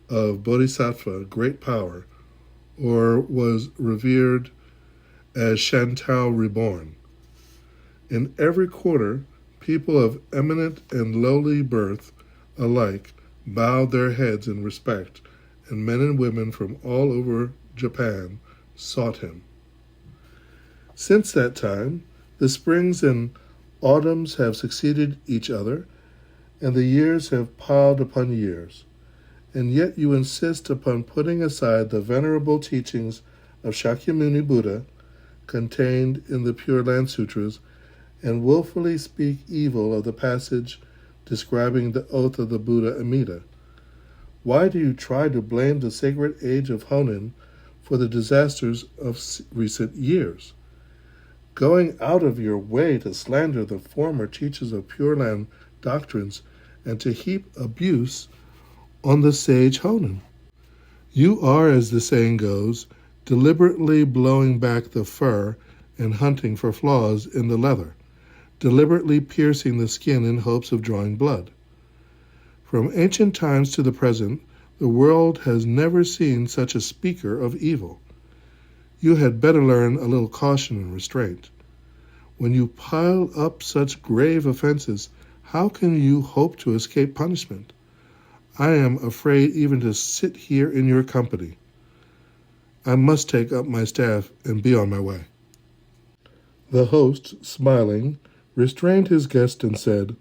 of Bodhisattva, great power, or was revered as Shantao reborn. In every quarter, people of eminent and lowly birth alike bowed their heads in respect, and men and women from all over Japan sought him. Since that time, the springs and autumns have succeeded each other, and the years have piled upon years, and yet you insist upon putting aside the venerable teachings of Shakyamuni Buddha contained in the Pure Land Sutras and willfully speak evil of the passage describing the oath of the Buddha Amida. Why do you try to blame the sacred age of Honen for the disasters of recent years? Going out of your way to slander the former teachers of Pure Land doctrines and to heap abuse on the sage Honen. You are, as the saying goes, deliberately blowing back the fur and hunting for flaws in the leather, deliberately piercing the skin in hopes of drawing blood. From ancient times to the present, the world has never seen such a speaker of evil. You had better learn a little caution and restraint. When you pile up such grave offenses, how can you hope to escape punishment? I am afraid even to sit here in your company. I must take up my staff and be on my way." The host, smiling, restrained his guest and said,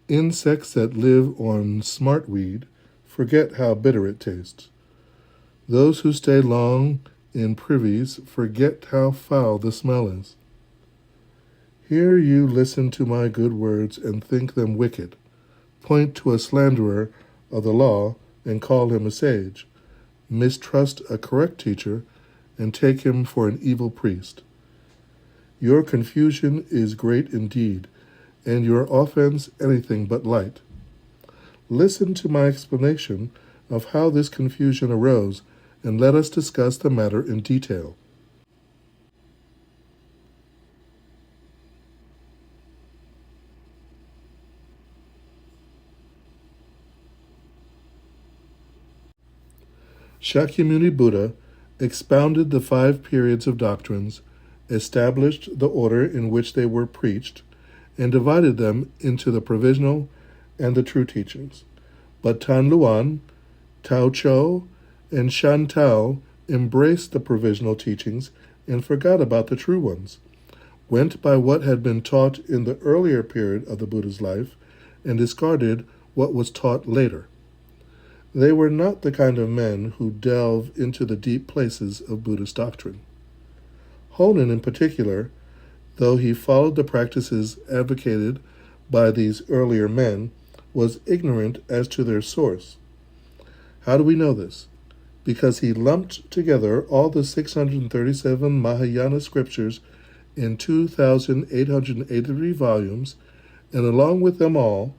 "Insects that live on smartweed forget how bitter it tastes. Those who stay long in privies forget how foul the smell is. Here you listen to my good words and think them wicked, point to a slanderer of the law and call him a sage, mistrust a correct teacher and take him for an evil priest. Your confusion is great indeed, and your offense anything but light. Listen to my explanation of how this confusion arose, and let us discuss the matter in detail. Shakyamuni Buddha expounded the 5 periods of doctrines, established the order in which they were preached, and divided them into the provisional and the true teachings. But Tan Luan, Tao Cho, and Shan Tao embraced the provisional teachings and forgot about the true ones. went by what had been taught in the earlier period of the Buddha's life, and discarded what was taught later. They were not the kind of men who delve into the deep places of Buddhist doctrine. Honen, in particular, though he followed the practices advocated by these earlier men, was ignorant as to their source. How do we know this? Because he lumped together all the 637 Mahayana scriptures in 2,883 volumes, and along with them all,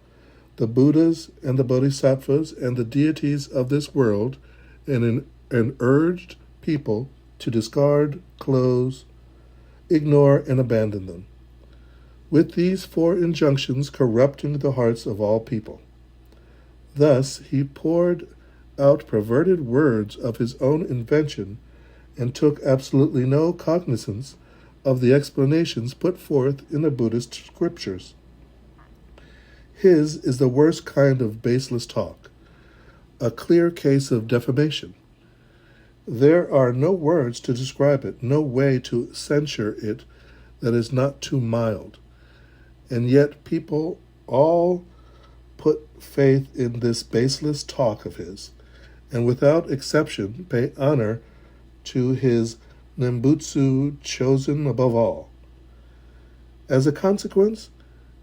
the Buddhas and the Bodhisattvas and the deities of this world, and urged people to discard, close, ignore, and abandon them, with these 4 injunctions corrupting the hearts of all people. Thus he poured out perverted words of his own invention and took absolutely no cognizance of the explanations put forth in the Buddhist scriptures. His is the worst kind of baseless talk, a clear case of defamation. There are no words to describe it, no way to censure it that is not too mild. And yet people all put faith in this baseless talk of his, and without exception pay honor to his Nembutsu chosen above all. As a consequence,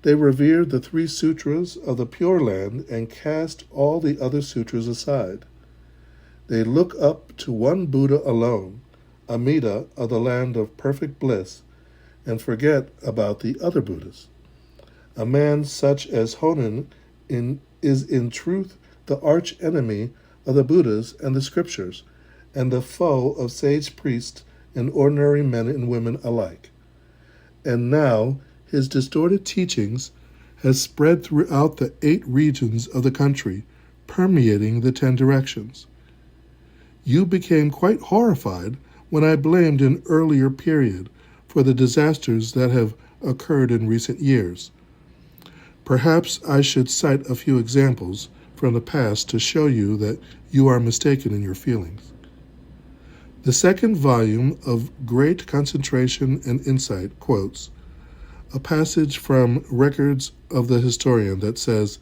they revere the 3 sutras of the Pure Land and cast all the other sutras aside. They look up to one Buddha alone, Amida of the land of perfect bliss, and forget about the other Buddhas. A man such as Honen is in truth the arch-enemy of the Buddhas and the scriptures, and the foe of sage priests and ordinary men and women alike. And now his distorted teachings has spread throughout the 8 regions of the country, permeating the 10 directions. You became quite horrified when I blamed an earlier period for the disasters that have occurred in recent years. Perhaps I should cite a few examples from the past to show you that you are mistaken in your feelings. The 2nd volume of Great Concentration and Insight quotes a passage from Records of the Historian that says,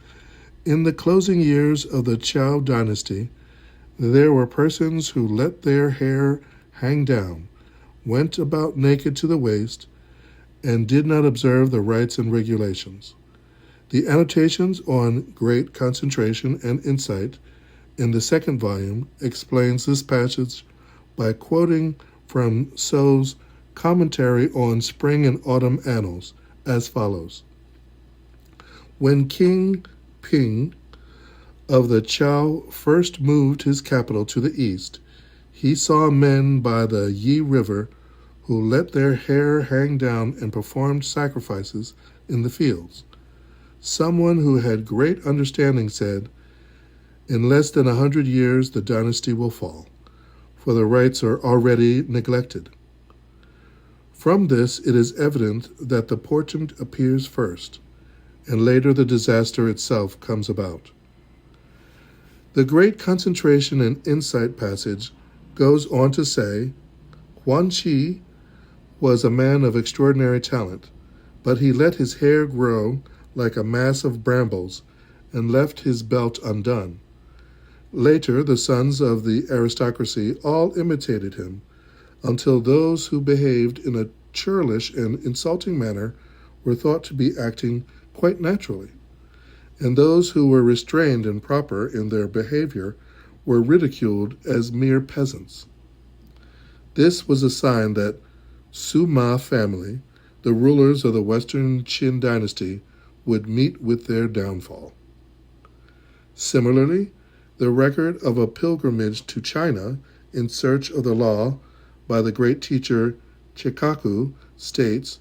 "In the closing years of the Zhou dynasty, there were persons who let their hair hang down, went about naked to the waist, and did not observe the rites and regulations." The annotations on Great Concentration and Insight in the 2nd volume explains this passage by quoting from So's commentary on Spring and Autumn Annals as follows. When King Ping of the Zhou first moved his capital to the east, he saw men by the Yi River who let their hair hang down and performed sacrifices in the fields. Someone who had great understanding said, "In less than 100 years the dynasty will fall, for the rites are already neglected." From this it is evident that the portent appears first, and later the disaster itself comes about. The Great Concentration and Insight passage goes on to say, Huan Qi was a man of extraordinary talent, but he let his hair grow like a mass of brambles and left his belt undone. Later, the sons of the aristocracy all imitated him, until those who behaved in a churlish and insulting manner were thought to be acting quite naturally, and those who were restrained and proper in their behavior were ridiculed as mere peasants. This was a sign that Suma family, the rulers of the Western Qin dynasty, would meet with their downfall. Similarly, the record of a pilgrimage to China in search of the law by the great teacher Chikaku states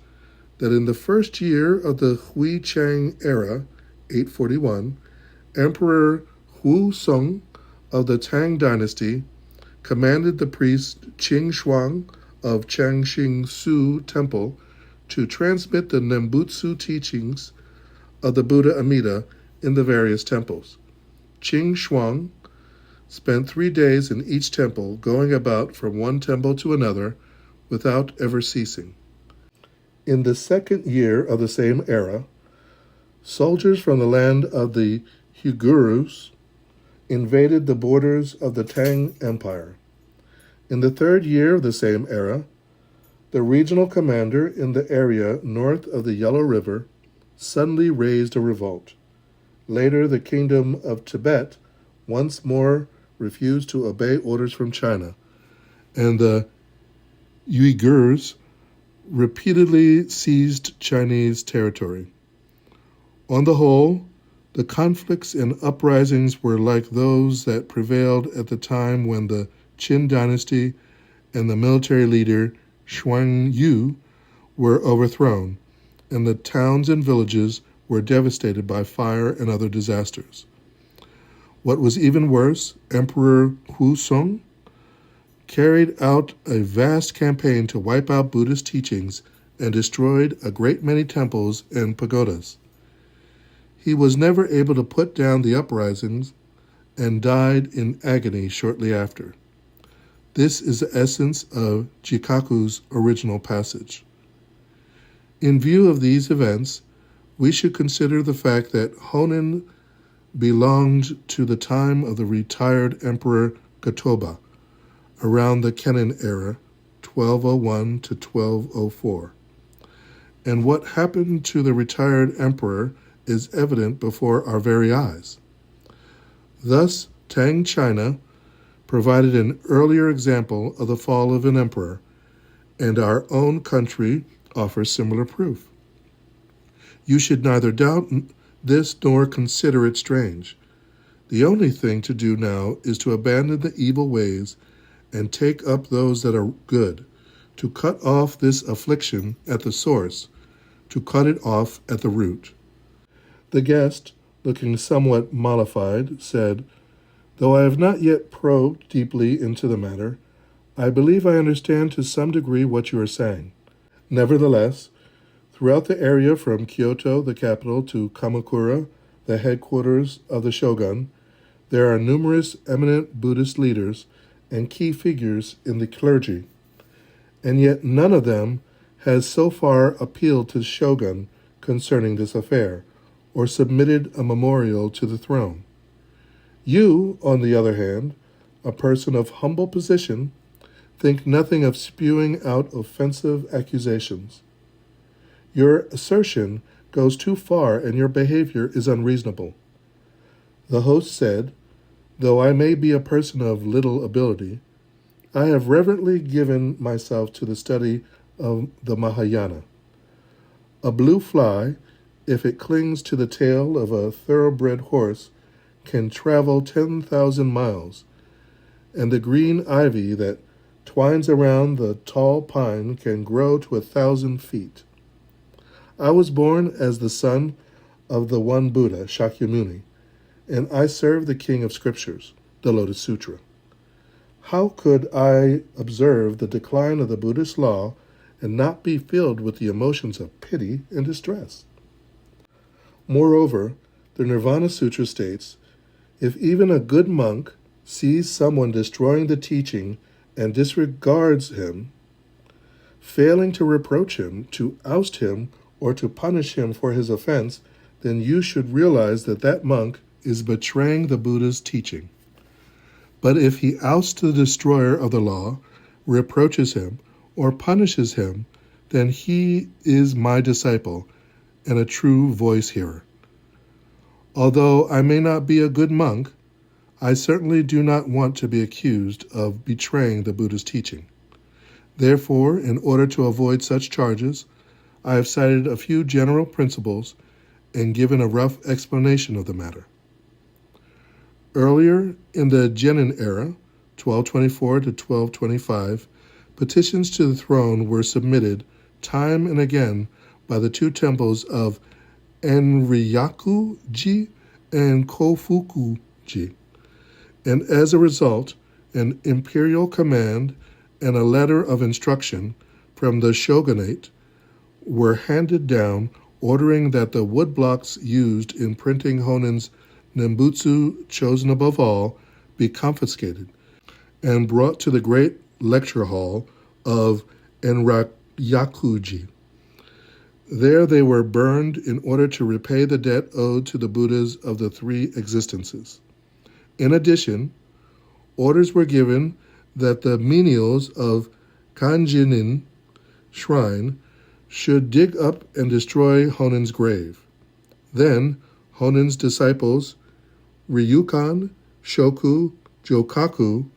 that in the first year of the Hui Chang era, 841, Emperor Hu Song of the Tang dynasty commanded the priest Qing Shuang of Changxing Su Temple to transmit the Nembutsu teachings of the Buddha Amida in the various temples. Qing Shuang spent 3 days in each temple, going about from one temple to another without ever ceasing. In the second year of the same era, soldiers from the land of the Uigurs invaded the borders of the Tang Empire. In the third year of the same era, the regional commander in the area north of the Yellow River suddenly raised a revolt. Later, the kingdom of Tibet once more refused to obey orders from China, and the Uyghurs repeatedly seized Chinese territory. On the whole, the conflicts and uprisings were like those that prevailed at the time when the Qin dynasty and the military leader Xuan Yu were overthrown, and the towns and villages were devastated by fire and other disasters. What was even worse, Emperor Huzong carried out a vast campaign to wipe out Buddhist teachings and destroyed a great many temples and pagodas. He was never able to put down the uprisings and died in agony shortly after. This is the essence of Jikaku's original passage. In view of these events, we should consider the fact that Honen belonged to the time of the retired Emperor Gotoba, around the Kenin era, 1201 to 1204. And what happened to the retired emperor is evident before our very eyes. Thus, Tang China provided an earlier example of the fall of an emperor, and our own country offers similar proof. You should neither doubt this nor consider it strange. The only thing to do now is to abandon the evil ways and take up those that are good, to cut off this affliction at the source, to cut it off at the root. The guest, looking somewhat mollified, said, "Though I have not yet probed deeply into the matter, I believe I understand to some degree what you are saying. Nevertheless, throughout the area from Kyoto, the capital, to Kamakura, the headquarters of the shogun, there are numerous eminent Buddhist leaders and key figures in the clergy, and yet none of them has so far appealed to the shogun concerning this affair, or submitted a memorial to the throne. You, on the other hand, a person of humble position, think nothing of spewing out offensive accusations. Your assertion goes too far and your behavior is unreasonable." The host said, "Though I may be a person of little ability, I have reverently given myself to the study of the Mahayana. A blue fly, if it clings to the tail of a thoroughbred horse, can travel 10,000 miles, and the green ivy that twines around the tall pine can grow to 1,000 feet. I was born as the son of the one Buddha, Shakyamuni, and I serve the king of scriptures, the Lotus Sutra. How could I observe the decline of the Buddhist law and not be filled with the emotions of pity and distress? Moreover, the Nirvana Sutra states, if even a good monk sees someone destroying the teaching and disregards him, failing to reproach him, to oust him, or to punish him for his offense, then you should realize that that monk is betraying the Buddha's teaching. But if he ousts the destroyer of the law, reproaches him, or punishes him, then he is my disciple and a true voice-hearer. Although I may not be a good monk, I certainly do not want to be accused of betraying the Buddha's teaching. Therefore, in order to avoid such charges, I have cited a few general principles and given a rough explanation of the matter. Earlier in the Genin era, 1224 to 1225, petitions to the throne were submitted time and again by the two temples of Enryaku-ji and Kofuku-ji, and as a result, an imperial command and a letter of instruction from the shogunate were handed down ordering that the woodblocks used in printing Honen's Nembutsu, chosen above all, be confiscated and brought to the great lecture hall of Enryaku-ji. There they were burned in order to repay the debt owed to the Buddhas of the three existences. In addition, orders were given that the menials of Kanjinin shrine should dig up and destroy Honin's grave. Then Honin's disciples, Ryukan, Shoku, Jokaku,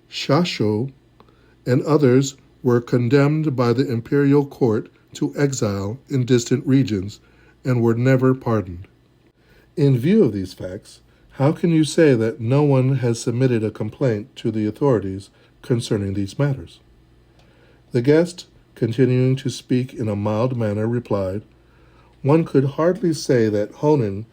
Shasho, and others were condemned by the imperial court to exile in distant regions and were never pardoned. In view of these facts, how can you say that no one has submitted a complaint to the authorities concerning these matters? The guest, continuing to speak in a mild manner, replied, "One could hardly say that Honin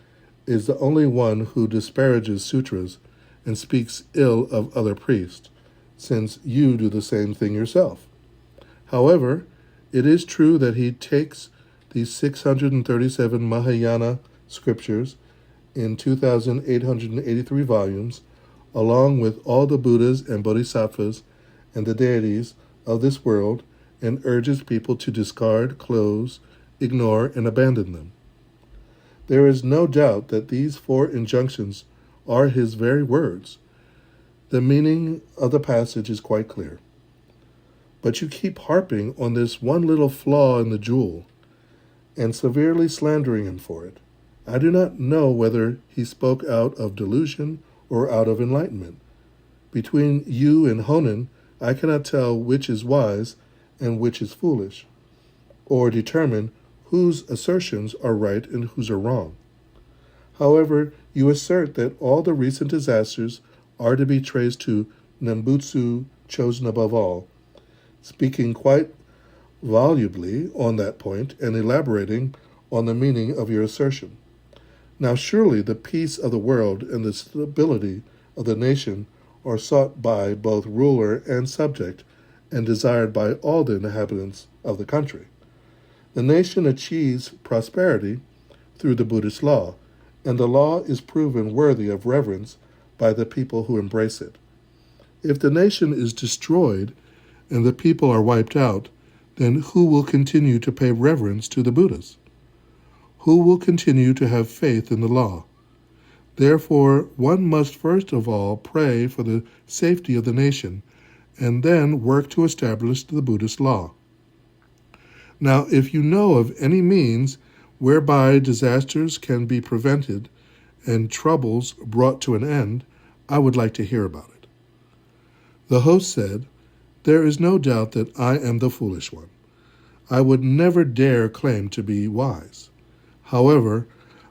is the only one who disparages sutras and speaks ill of other priests, since you do the same thing yourself. However, it is true that he takes the 637 Mahayana scriptures in 2,883 volumes, along with all the Buddhas and Bodhisattvas and the deities of this world, and urges people to discard, close, ignore, and abandon them. There is no doubt that these four injunctions are his very words. The meaning of the passage is quite clear. But you keep harping on this one little flaw in the jewel and severely slandering him for it. I do not know whether he spoke out of delusion or out of enlightenment. Between you and Honin, I cannot tell which is wise and which is foolish, or determine whose assertions are right and whose are wrong. However, you assert that all the recent disasters are to be traced to Nembutsu, chosen above all, speaking quite volubly on that point and elaborating on the meaning of your assertion. Now surely the peace of the world and the stability of the nation are sought by both ruler and subject and desired by all the inhabitants of the country. The nation achieves prosperity through the Buddhist law, and the law is proven worthy of reverence by the people who embrace it. If the nation is destroyed and the people are wiped out, then who will continue to pay reverence to the Buddhas? Who will continue to have faith in the law? Therefore, one must first of all pray for the safety of the nation, and then work to establish the Buddhist law. Now, if you know of any means whereby disasters can be prevented and troubles brought to an end, I would like to hear about it." The host said, "There is no doubt that I am the foolish one. I would never dare claim to be wise. However,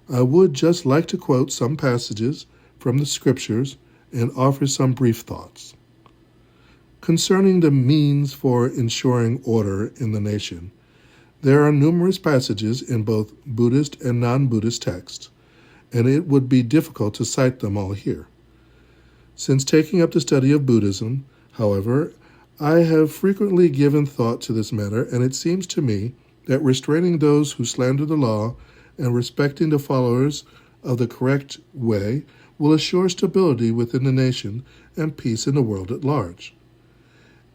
I would just like to quote some passages from the scriptures and offer some brief thoughts. Concerning the means for ensuring order in the nation, there are numerous passages in both Buddhist and non-Buddhist texts, and it would be difficult to cite them all here. Since taking up the study of Buddhism, however, I have frequently given thought to this matter, and it seems to me that restraining those who slander the law and respecting the followers of the correct way will assure stability within the nation and peace in the world at large.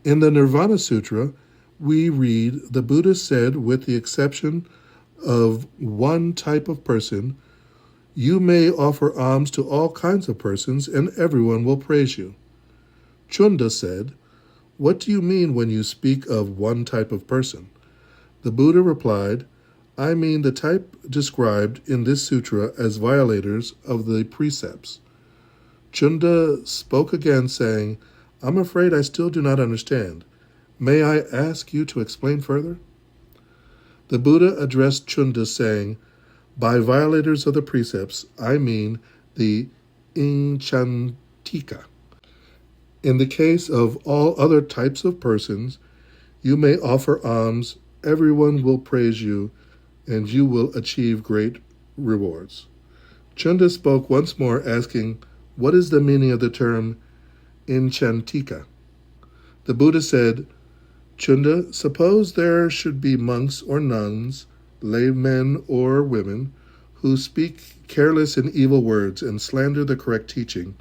In the Nirvana Sutra, we read, the Buddha said, with the exception of one type of person, you may offer alms to all kinds of persons and everyone will praise you. Chunda said, what do you mean when you speak of one type of person? The Buddha replied, I mean the type described in this sutra as violators of the precepts. Chunda spoke again, saying, I'm afraid I still do not understand. May I ask you to explain further? The Buddha addressed Chunda, saying, by violators of the precepts, I mean the inchantika. In the case of all other types of persons, you may offer alms, everyone will praise you, and you will achieve great rewards. Chunda spoke once more, asking, what is the meaning of the term inchantika? The Buddha said, Chunda, suppose there should be monks or nuns, laymen or women, who speak careless and evil words and slander the correct teaching,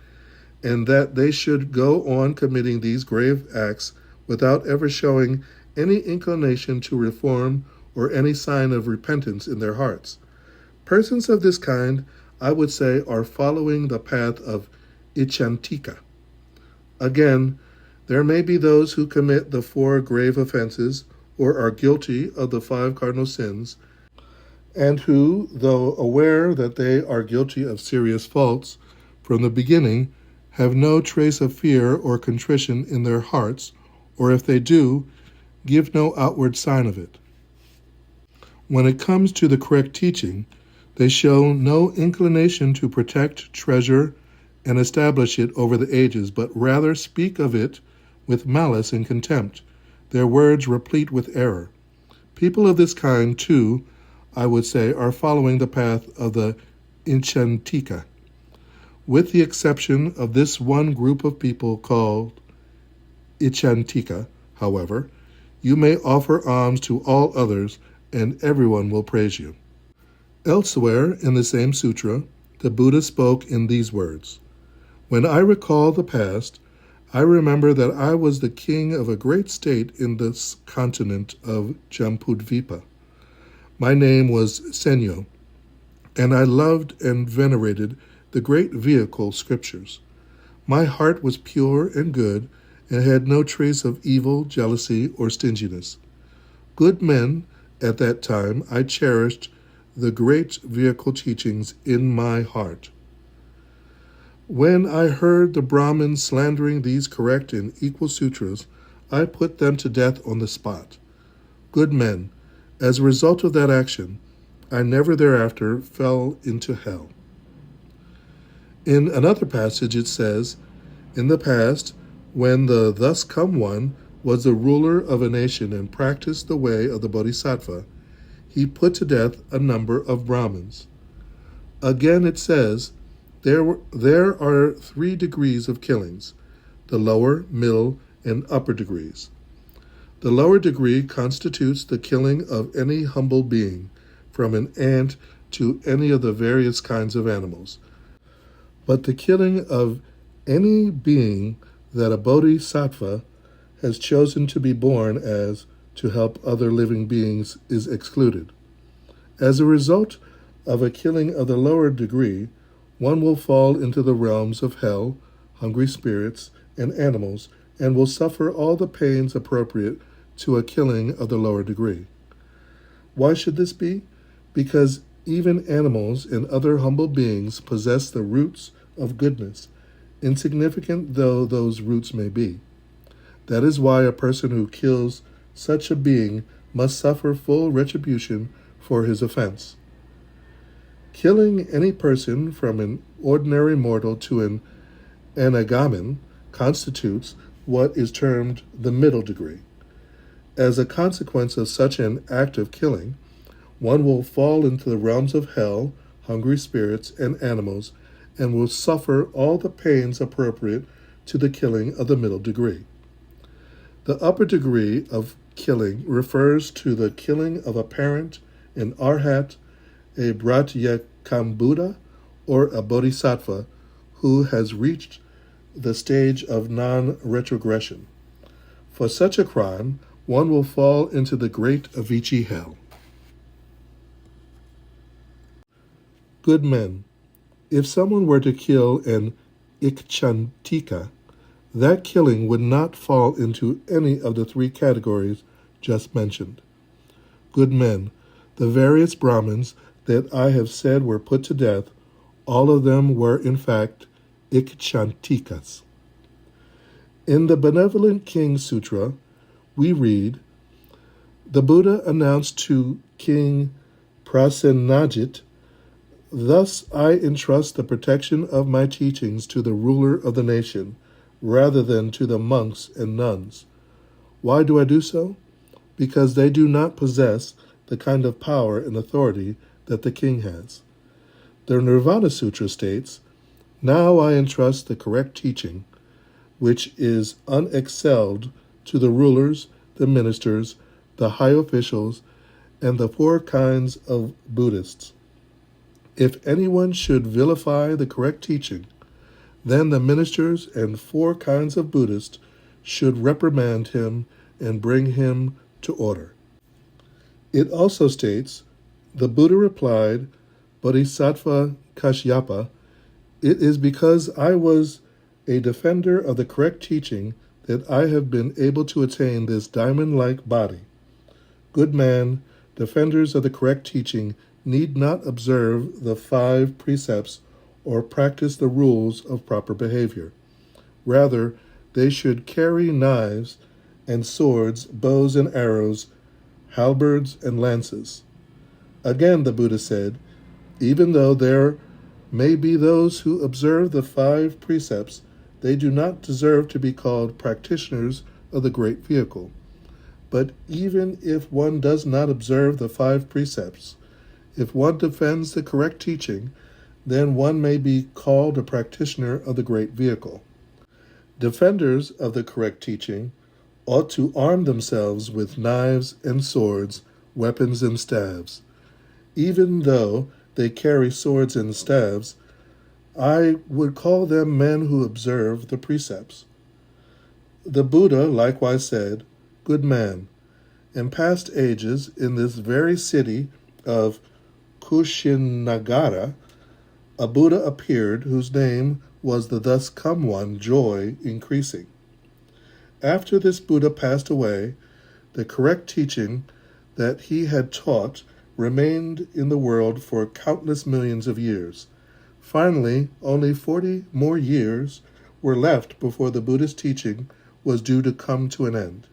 and that they should go on committing these grave acts without ever showing any inclination to reform or any sign of repentance in their hearts. Persons of this kind, I would say, are following the path of Ichantika. Again, there may be those who commit the 4 grave offenses or are guilty of the 5 cardinal sins, and who, though aware that they are guilty of serious faults, from the beginning have no trace of fear or contrition in their hearts, or if they do, give no outward sign of it. When it comes to the correct teaching, they show no inclination to protect, treasure, and establish it over the ages, but rather speak of it with malice and contempt, their words replete with error. People of this kind, too, I would say, are following the path of the Inchantika. With the exception of this one group of people called Ichantika, however, you may offer alms to all others, and everyone will praise you. Elsewhere in the same sutra, the Buddha spoke in these words, "When I recall the past, I remember that I was the king of a great state in this continent of Jambudvipa. My name was Senyo, and I loved and venerated the great vehicle scriptures. My heart was pure and good, and had no trace of evil, jealousy, or stinginess. Good men, at that time, I cherished the great vehicle teachings in my heart. When I heard the Brahmins slandering these correct and equal sutras, I put them to death on the spot. Good men, as a result of that action, I never thereafter fell into hell." In another passage it says, "In the past, when the thus come one was the ruler of a nation and practiced the way of the Bodhisattva, he put to death a number of Brahmins." Again it says, there are 3 degrees of killings, the lower, middle, and upper degrees. The lower degree constitutes the killing of any humble being, from an ant to any of the various kinds of animals. But the killing of any being that a bodhisattva has chosen to be born as to help other living beings is excluded. As a result of a killing of the lower degree, one will fall into the realms of hell, hungry spirits, and animals, and will suffer all the pains appropriate to a killing of the lower degree. Why should this be? Because even animals and other humble beings possess the roots of goodness, insignificant though those roots may be. That is why a person who kills such a being must suffer full retribution for his offense. Killing any person from an ordinary mortal to an anagamin constitutes what is termed the middle degree. As a consequence of such an act of killing, one will fall into the realms of hell, hungry spirits, and animals, and will suffer all the pains appropriate to the killing of the middle degree. The upper degree of killing refers to the killing of a parent, an arhat, a Brahyakambuddha, or a bodhisattva who has reached the stage of non-retrogression. For such a crime, one will fall into the great Avicii hell. Good men, if someone were to kill an Ikchantika, that killing would not fall into any of the 3 categories just mentioned. Good men, the various Brahmins that I have said were put to death, all of them were in fact Ikchantikas. In the Benevolent King Sutra, we read, "The Buddha announced to King Prasenajit, 'Thus I entrust the protection of my teachings to the ruler of the nation, rather than to the monks and nuns. Why do I do so? Because they do not possess the kind of power and authority that the king has.' The Nirvana Sutra states, 'Now I entrust the correct teaching, which is unexcelled, to the rulers, the ministers, the high officials, and the 4 kinds of Buddhists. If anyone should vilify the correct teaching, then the ministers and 4 kinds of Buddhists should reprimand him and bring him to order.'" It also states, the Buddha replied, Bodhisattva Kashyapa, it is because I was a defender of the correct teaching that I have been able to attain this diamond-like body. Good man, defenders of the correct teaching need not observe the 5 precepts or practice the rules of proper behavior. Rather, they should carry knives and swords, bows and arrows, halberds and lances. Again, the Buddha said, even though there may be those who observe the 5 precepts, they do not deserve to be called practitioners of the great vehicle. But even if one does not observe the 5 precepts, if one defends the correct teaching, then one may be called a practitioner of the great vehicle. Defenders of the correct teaching ought to arm themselves with knives and swords, weapons and staves. Even though they carry swords and staves, I would call them men who observe the precepts. The Buddha likewise said, good man, in past ages, in this very city of Kushinagara, a Buddha appeared whose name was the thus come one, joy increasing. After this Buddha passed away, the correct teaching that he had taught remained in the world for countless millions of years. Finally, only 40 more years were left before the Buddhist teaching was due to come to an end.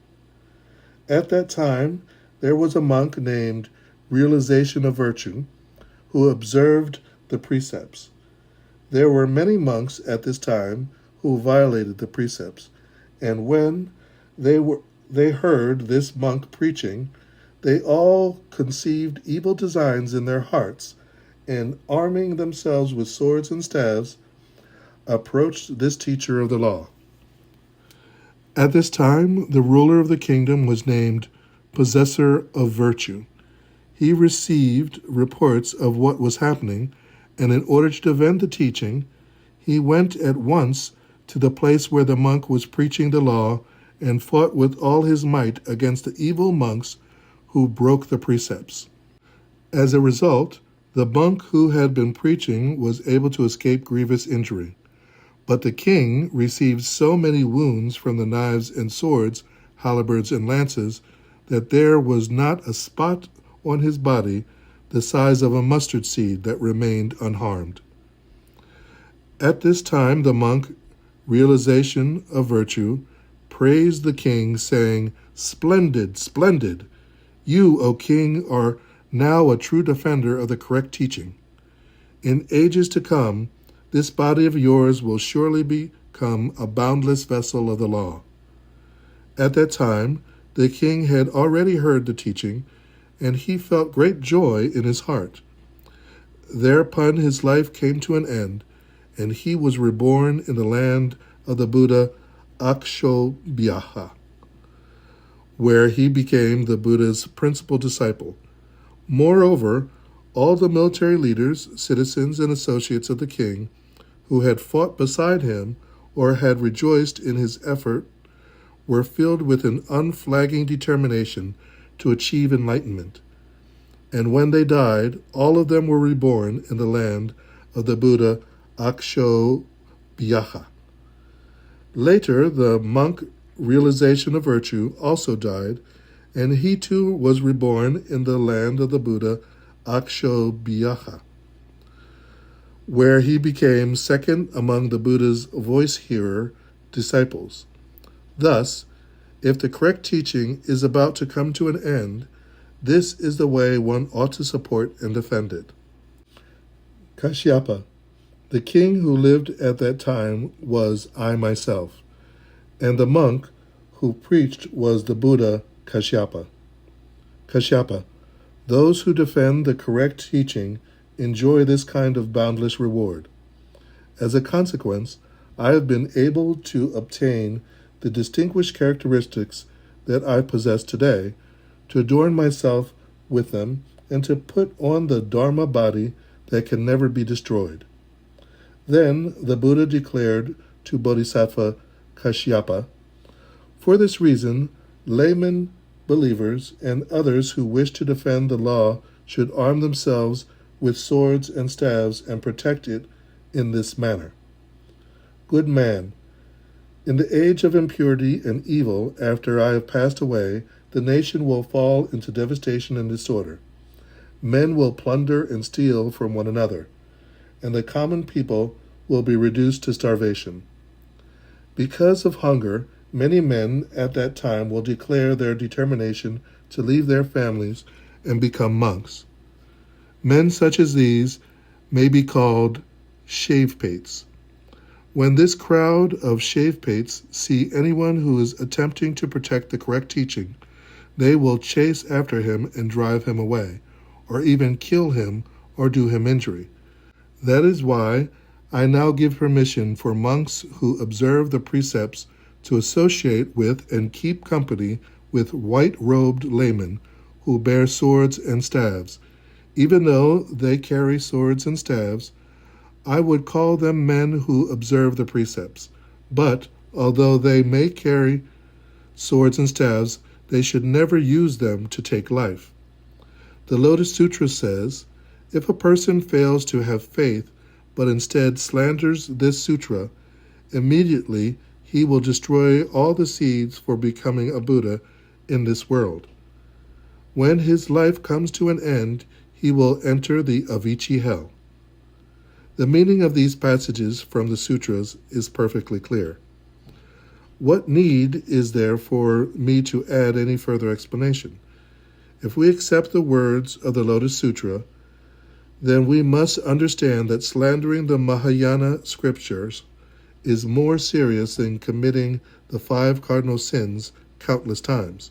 At that time, there was a monk named Realization of Virtue who observed the precepts. There were many monks at this time who violated the precepts, and when they heard this monk preaching, they all conceived evil designs in their hearts, and arming themselves with swords and staves, approached this teacher of the law. At this time, the ruler of the kingdom was named Possessor of Virtue. He received reports of what was happening, and in order to defend the teaching, he went at once to the place where the monk was preaching the law and fought with all his might against the evil monks who broke the precepts. As a result, the monk who had been preaching was able to escape grievous injury. But the king received so many wounds from the knives and swords, halberds and lances, that there was not a spot on his body the size of a mustard seed that remained unharmed. At this time the monk, Realization of Virtue, praised the king, saying, Splendid, splendid! You, O king, are now a true defender of the correct teaching. In ages to come, this body of yours will surely become a boundless vessel of the law. At that time, the king had already heard the teaching, and he felt great joy in his heart. Thereupon his life came to an end, and he was reborn in the land of the Buddha Akshobhya, where he became the Buddha's principal disciple. Moreover, all the military leaders, citizens, and associates of the king who had fought beside him or had rejoiced in his effort were filled with an unflagging determination to achieve enlightenment. And when they died, all of them were reborn in the land of the Buddha Akshobhya. Later, the monk Realization of Virtue also died, and he too was reborn in the land of the Buddha Akshobhya, where he became second among the Buddha's voice-hearer disciples. Thus, if the correct teaching is about to come to an end, this is the way one ought to support and defend it. Kashyapa, the king who lived at that time was I myself, and the monk who preached was the Buddha Kashyapa. Kashyapa, those who defend the correct teaching enjoy this kind of boundless reward. As a consequence, I have been able to obtain the distinguished characteristics that I possess today, to adorn myself with them, and to put on the Dharma body that can never be destroyed. Then the Buddha declared to Bodhisattva Kashyapa, for this reason, laymen believers and others who wish to defend the law should arm themselves with swords and staves and protect it in this manner. Good man, in the age of impurity and evil, after I have passed away, the nation will fall into devastation and disorder. Men will plunder and steal from one another, and the common people will be reduced to starvation. Because of hunger, many men at that time will declare their determination to leave their families and become monks. Men such as these may be called shave-pates. When this crowd of shave-pates see anyone who is attempting to protect the correct teaching, they will chase after him and drive him away, or even kill him or do him injury. That is why I now give permission for monks who observe the precepts to associate with and keep company with white-robed laymen who bear swords and staves. Even though they carry swords and staves, I would call them men who observe the precepts. But, although they may carry swords and staves, they should never use them to take life. The Lotus Sutra says, if a person fails to have faith, but instead slanders this sutra, immediately he will destroy all the seeds for becoming a Buddha in this world. When his life comes to an end, he will enter the Avicii hell. The meaning of these passages from the sutras is perfectly clear. What need is there for me to add any further explanation? If we accept the words of the Lotus Sutra, then we must understand that slandering the Mahayana scriptures is more serious than committing the 5 cardinal sins countless times.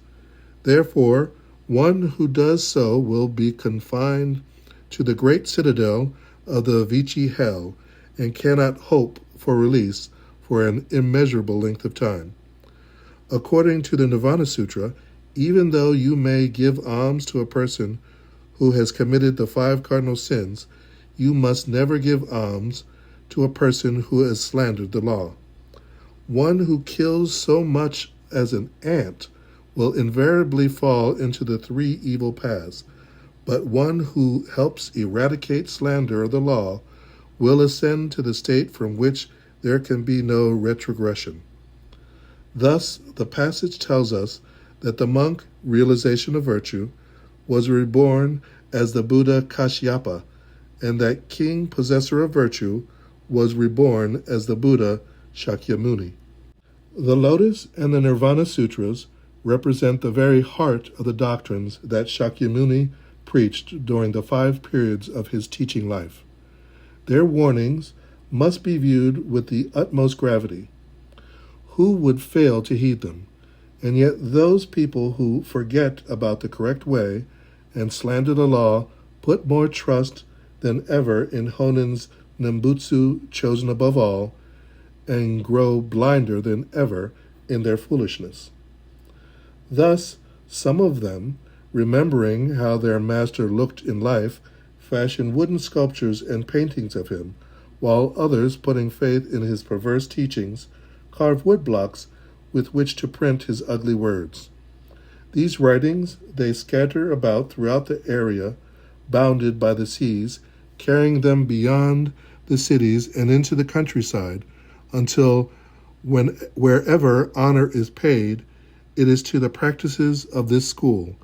Therefore, one who does so will be confined to the great citadel of the Avicii hell and cannot hope for release for an immeasurable length of time. According to the Nirvana Sutra, even though you may give alms to a person who has committed the 5 cardinal sins, you must never give alms to a person who has slandered the law. One who kills so much as an ant will invariably fall into the 3 evil paths, but one who helps eradicate slander of the law will ascend to the state from which there can be no retrogression. Thus, the passage tells us that the monk, Realization of Virtue, was reborn as the Buddha Kashyapa, and that king, Possessor of Virtue, was reborn as the Buddha Shakyamuni. The Lotus and the Nirvana Sutras represent the very heart of the doctrines that Shakyamuni preached during the 5 periods of his teaching life. Their warnings must be viewed with the utmost gravity. Who would fail to heed them? And yet those people who forget about the correct way and slander the law put more trust than ever in Honin's Nembutsu chosen above all, and grow blinder than ever in their foolishness. Thus, some of them, remembering how their master looked in life, fashion wooden sculptures and paintings of him, while others, putting faith in his perverse teachings, carve wood blocks with which to print his ugly words. These writings they scatter about throughout the area bounded by the seas, carrying them beyond the cities and into the countryside, until wherever honor is paid, it is to the practices of this school,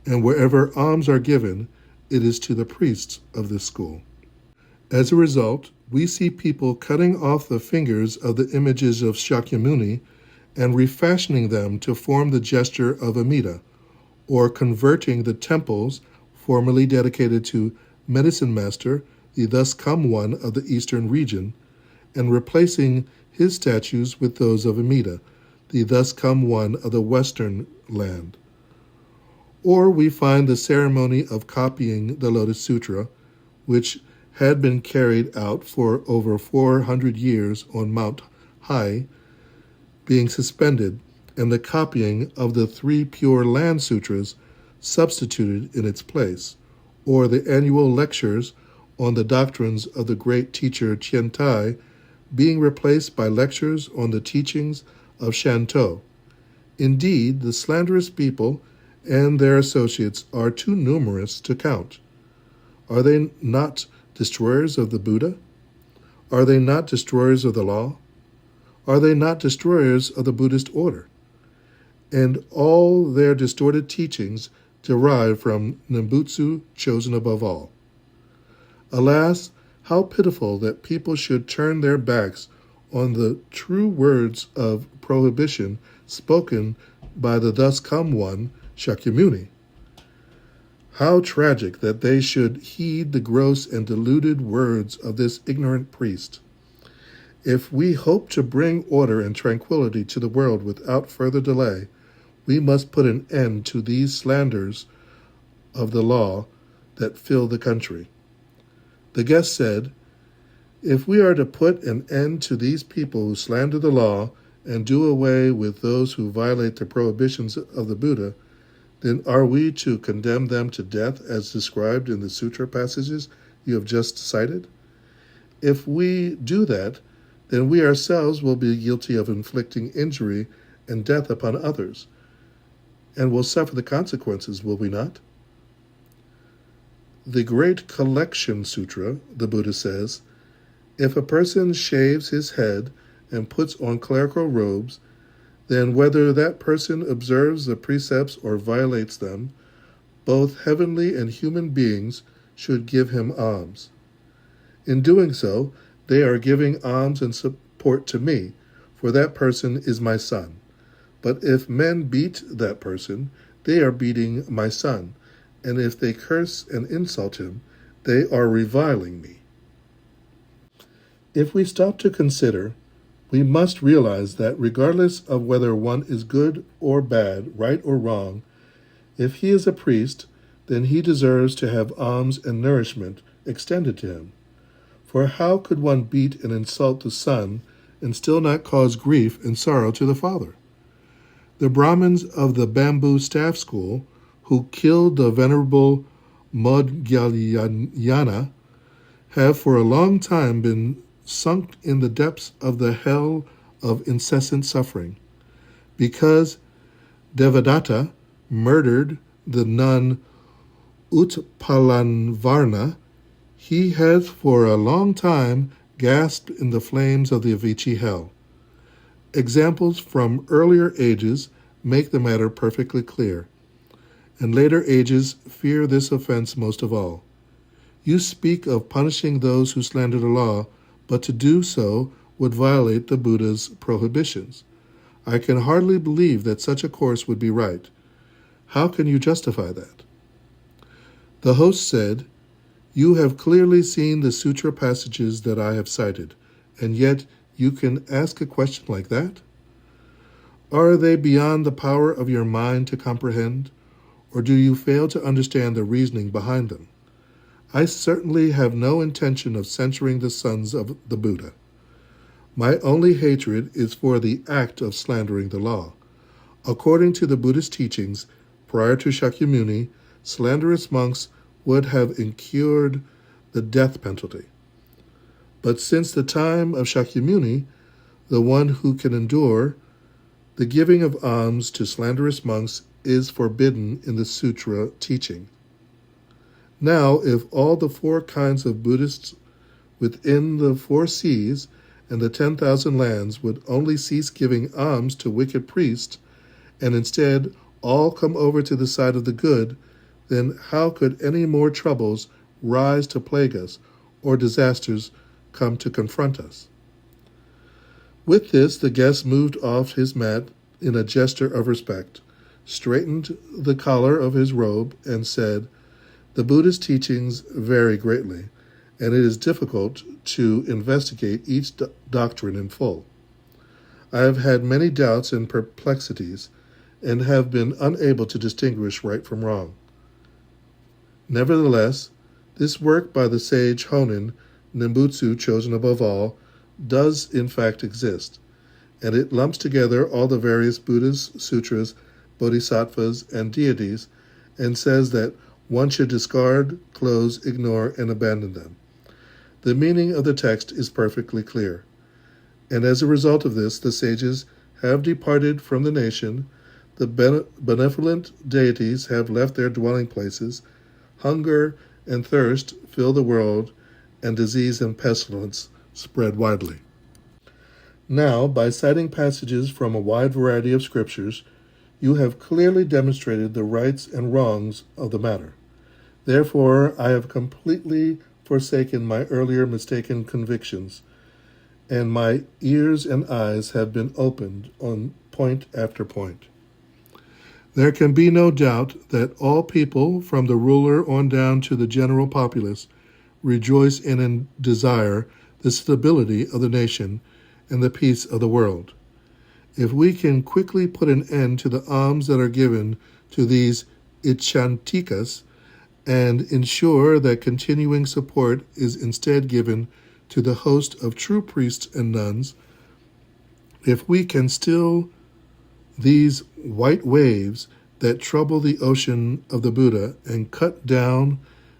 and wherever alms are given, it is to the priests of this school. As a result, we see people cutting off the fingers of the images of Shakyamuni and refashioning them to form the gesture of Amida, or converting the temples formerly dedicated to Medicine Master, the thus come one of the eastern region, and replacing his statues with those of Amida, the thus come one of the western land. Or we find the ceremony of copying the Lotus Sutra, which had been carried out for over 400 years on Mount Hai, being suspended, and the copying of the 3 Pure Land Sutras substituted in its place, or the annual lectures on the doctrines of the great teacher Tiantai being replaced by lectures on the teachings of Shantou. Indeed, the slanderous people and their associates are too numerous to count. Are they not destroyers of the Buddha? Are they not destroyers of the law? Are they not destroyers of the Buddhist order? And all their distorted teachings derive from Nembutsu chosen above all. Alas, how pitiful that people should turn their backs on the true words of prohibition spoken by the thus come one, Shakyamuni. How tragic that they should heed the gross and deluded words of this ignorant priest. If we hope to bring order and tranquility to the world without further delay, we must put an end to these slanders of the law that fill the country. The guest said, "If we are to put an end to these people who slander the law and do away with those who violate the prohibitions of the Buddha, then are we to condemn them to death as described in the sutra passages you have just cited? If we do that, then we ourselves will be guilty of inflicting injury and death upon others, and will suffer the consequences, will we not?" The Great Collection Sutra, the Buddha says, "If a person shaves his head and puts on clerical robes, then whether that person observes the precepts or violates them, both heavenly and human beings should give him alms. In doing so, they are giving alms and support to me, for that person is my son. But if men beat that person, they are beating my son, and if they curse and insult him, they are reviling me." If we stop to consider, we must realize that regardless of whether one is good or bad, right or wrong, if he is a priest, then he deserves to have alms and nourishment extended to him. For how could one beat and insult the son and still not cause grief and sorrow to the father? The Brahmins of the Bamboo Staff School, who killed the Venerable Modgalyana, have for a long time been sunk in the depths of the hell of incessant suffering. Because Devadatta murdered the nun Utpalanvarna, he has for a long time gasped in the flames of the Avicii hell. Examples from earlier ages make the matter perfectly clear, and later ages fear this offense most of all. You speak of punishing those who slander the law, but to do so would violate the Buddha's prohibitions. I can hardly believe that such a course would be right. How can you justify that? The host said, "You have clearly seen the sutra passages that I have cited, and yet you can ask a question like that? Are they beyond the power of your mind to comprehend, or do you fail to understand the reasoning behind them? I certainly have no intention of censuring the sons of the Buddha. My only hatred is for the act of slandering the law. According to the Buddhist teachings, prior to Shakyamuni, slanderous monks would have incurred the death penalty. But since the time of Shakyamuni, the one who can endure, the giving of alms to slanderous monks is forbidden in the sutra teaching. Now, if all the 4 kinds of Buddhists within the 4 seas and the 10,000 lands would only cease giving alms to wicked priests, and instead all come over to the side of the good, then how could any more troubles rise to plague us, or disasters come to confront us?" With this, the guest moved off his mat in a gesture of respect, straightened the collar of his robe, and said, "The Buddhist teachings vary greatly, and it is difficult to investigate each doctrine in full. I have had many doubts and perplexities, and have been unable to distinguish right from wrong. Nevertheless, this work by the sage Honin, Nembutsu chosen above all, does in fact exist, and it lumps together all the various Buddhas, sutras, bodhisattvas, and deities, and says that one should discard, close, ignore, and abandon them. The meaning of the text is perfectly clear, and as a result of this, the sages have departed from the nation, the benevolent deities have left their dwelling places, hunger and thirst fill the world, and disease and pestilence spread widely. Now, by citing passages from a wide variety of scriptures, you have clearly demonstrated the rights and wrongs of the matter. Therefore, I have completely forsaken my earlier mistaken convictions, and my ears and eyes have been opened on point after point. There can be no doubt that all people, from the ruler on down to the general populace, rejoice in and desire the stability of the nation and the peace of the world. If we can quickly put an end to the alms that are given to these ichantikas and ensure that continuing support is instead given to the host of true priests and nuns, if we can still these white waves that trouble the ocean of the Buddha and cut down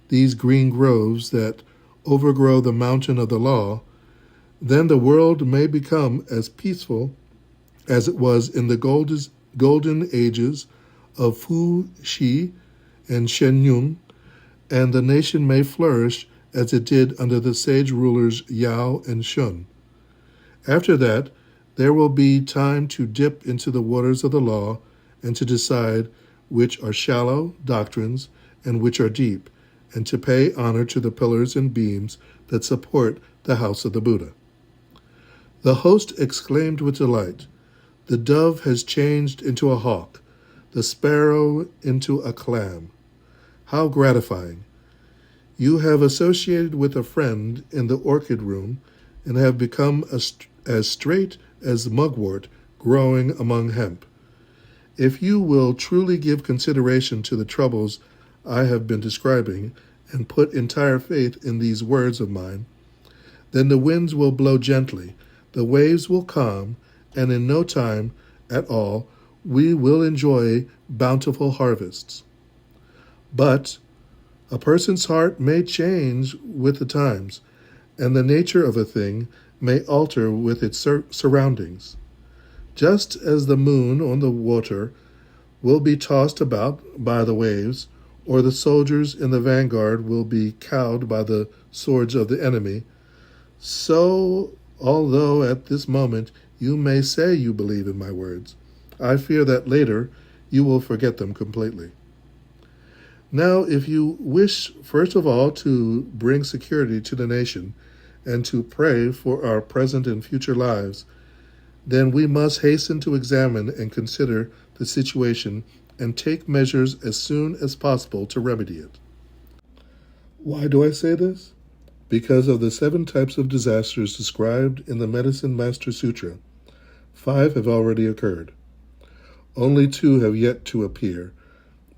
these green groves that overgrow the mountain of the law, then the world may become as peaceful as it was in the golden ages of Fu Xi and Shen Yun, and the nation may flourish as it did under the sage rulers Yao and Shun. After that, there will be time to dip into the waters of the law and to decide which are shallow doctrines and which are deep, and to pay honor to the pillars and beams that support the house of the Buddha. The host exclaimed with delight, "The dove has changed into a hawk, the sparrow into a clam. How gratifying! You have associated with a friend in the orchid room and have become as straight as mugwort growing among hemp. If you will truly give consideration to the troubles I have been describing and put entire faith in these words of mine, then the winds will blow gently, the waves will calm, and in no time at all we will enjoy bountiful harvests. But a person's heart may change with the times, and the nature of a thing may alter with its surroundings. Just as the moon on the water will be tossed about by the waves, or the soldiers in the vanguard will be cowed by the swords of the enemy, so, although at this moment you may say you believe in my words, I fear that later you will forget them completely. Now, if you wish, first of all, to bring security to the nation and to pray for our present and future lives, then we must hasten to examine and consider the situation and take measures as soon as possible to remedy it. Why do I say this? Because of the 7 types of disasters described in the Medicine Master Sutra, 5 have already occurred. Only 2 have yet to appear,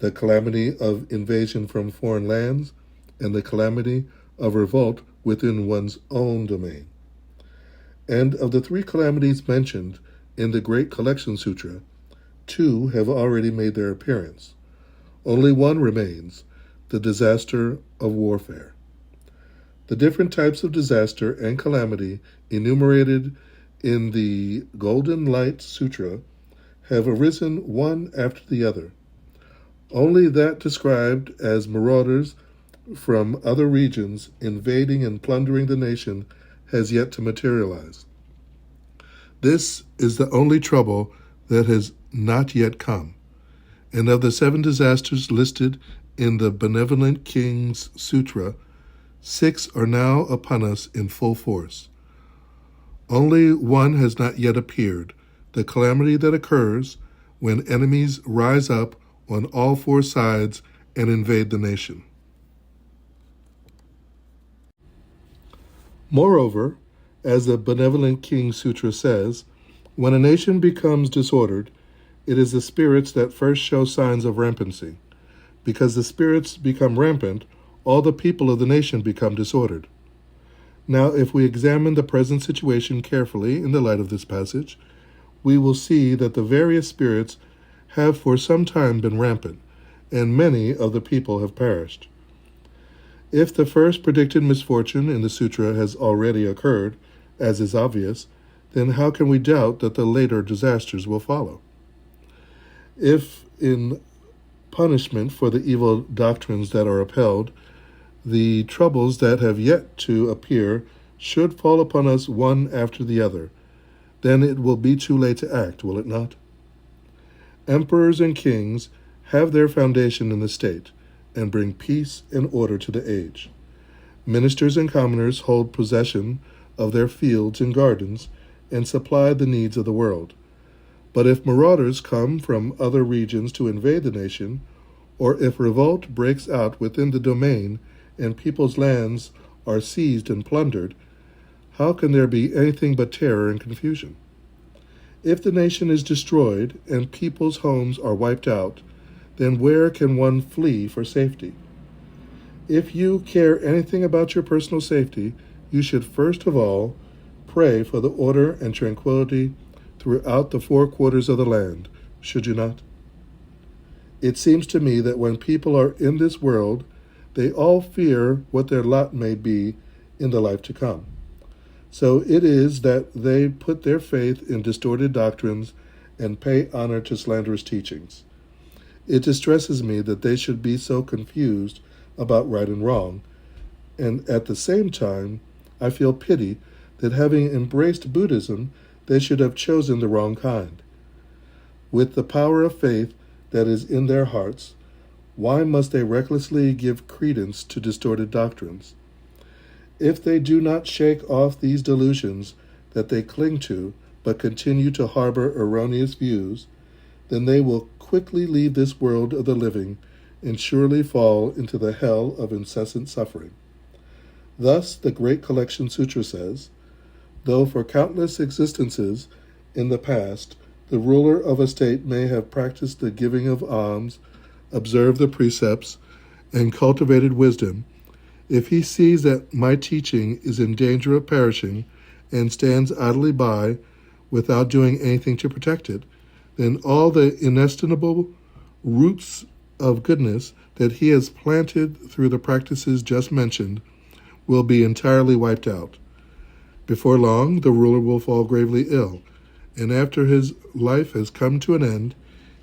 the calamity of invasion from foreign lands and the calamity of revolt within one's own domain. And of the 3 calamities mentioned in the Great Collection Sutra, 2 have already made their appearance. Only 1 remains, the disaster of warfare. The different types of disaster and calamity enumerated in the Golden Light Sutra have arisen one after the other. Only that described as marauders from other regions invading and plundering the nation has yet to materialize. This is the only trouble that has not yet come. And of the 7 disasters listed in the Benevolent King's Sutra, 6 are now upon us in full force. Only 1 has not yet appeared, the calamity that occurs when enemies rise up on all 4 sides and invade the nation. Moreover, as the Benevolent King Sutra says, when a nation becomes disordered, it is the spirits that first show signs of rampancy. Because the spirits become rampant, all the people of the nation become disordered. Now, if we examine the present situation carefully in the light of this passage, we will see that the various spirits have for some time been rampant, and many of the people have perished. If the first predicted misfortune in the sutra has already occurred, as is obvious, then how can we doubt that the later disasters will follow? If, in punishment for the evil doctrines that are upheld, the troubles that have yet to appear should fall upon us one after the other, then it will be too late to act, will it not? Emperors and kings have their foundation in the state, and bring peace and order to the age. Ministers and commoners hold possession of their fields and gardens, and supply the needs of the world. But if marauders come from other regions to invade the nation, or if revolt breaks out within the domain, and people's lands are seized and plundered, how can there be anything but terror and confusion? If the nation is destroyed and people's homes are wiped out, then where can one flee for safety? If you care anything about your personal safety, you should first of all pray for the order and tranquility throughout the four quarters of the land, should you not? It seems to me that when people are in this world, they all fear what their lot may be in the life to come. So it is that they put their faith in distorted doctrines and pay honor to slanderous teachings. It distresses me that they should be so confused about right and wrong, and at the same time, I feel pity that having embraced Buddhism, they should have chosen the wrong kind. With the power of faith that is in their hearts, why must they recklessly give credence to distorted doctrines? If they do not shake off these delusions that they cling to, but continue to harbor erroneous views, then they will quickly leave this world of the living and surely fall into the hell of incessant suffering. Thus, the Great Collection Sutra says, though for countless existences in the past, the ruler of a state may have practiced the giving of alms, observed the precepts, and cultivated wisdom, if he sees that my teaching is in danger of perishing and stands idly by without doing anything to protect it, then all the inestimable roots of goodness that he has planted through the practices just mentioned will be entirely wiped out. Before long, the ruler will fall gravely ill, and after his life has come to an end,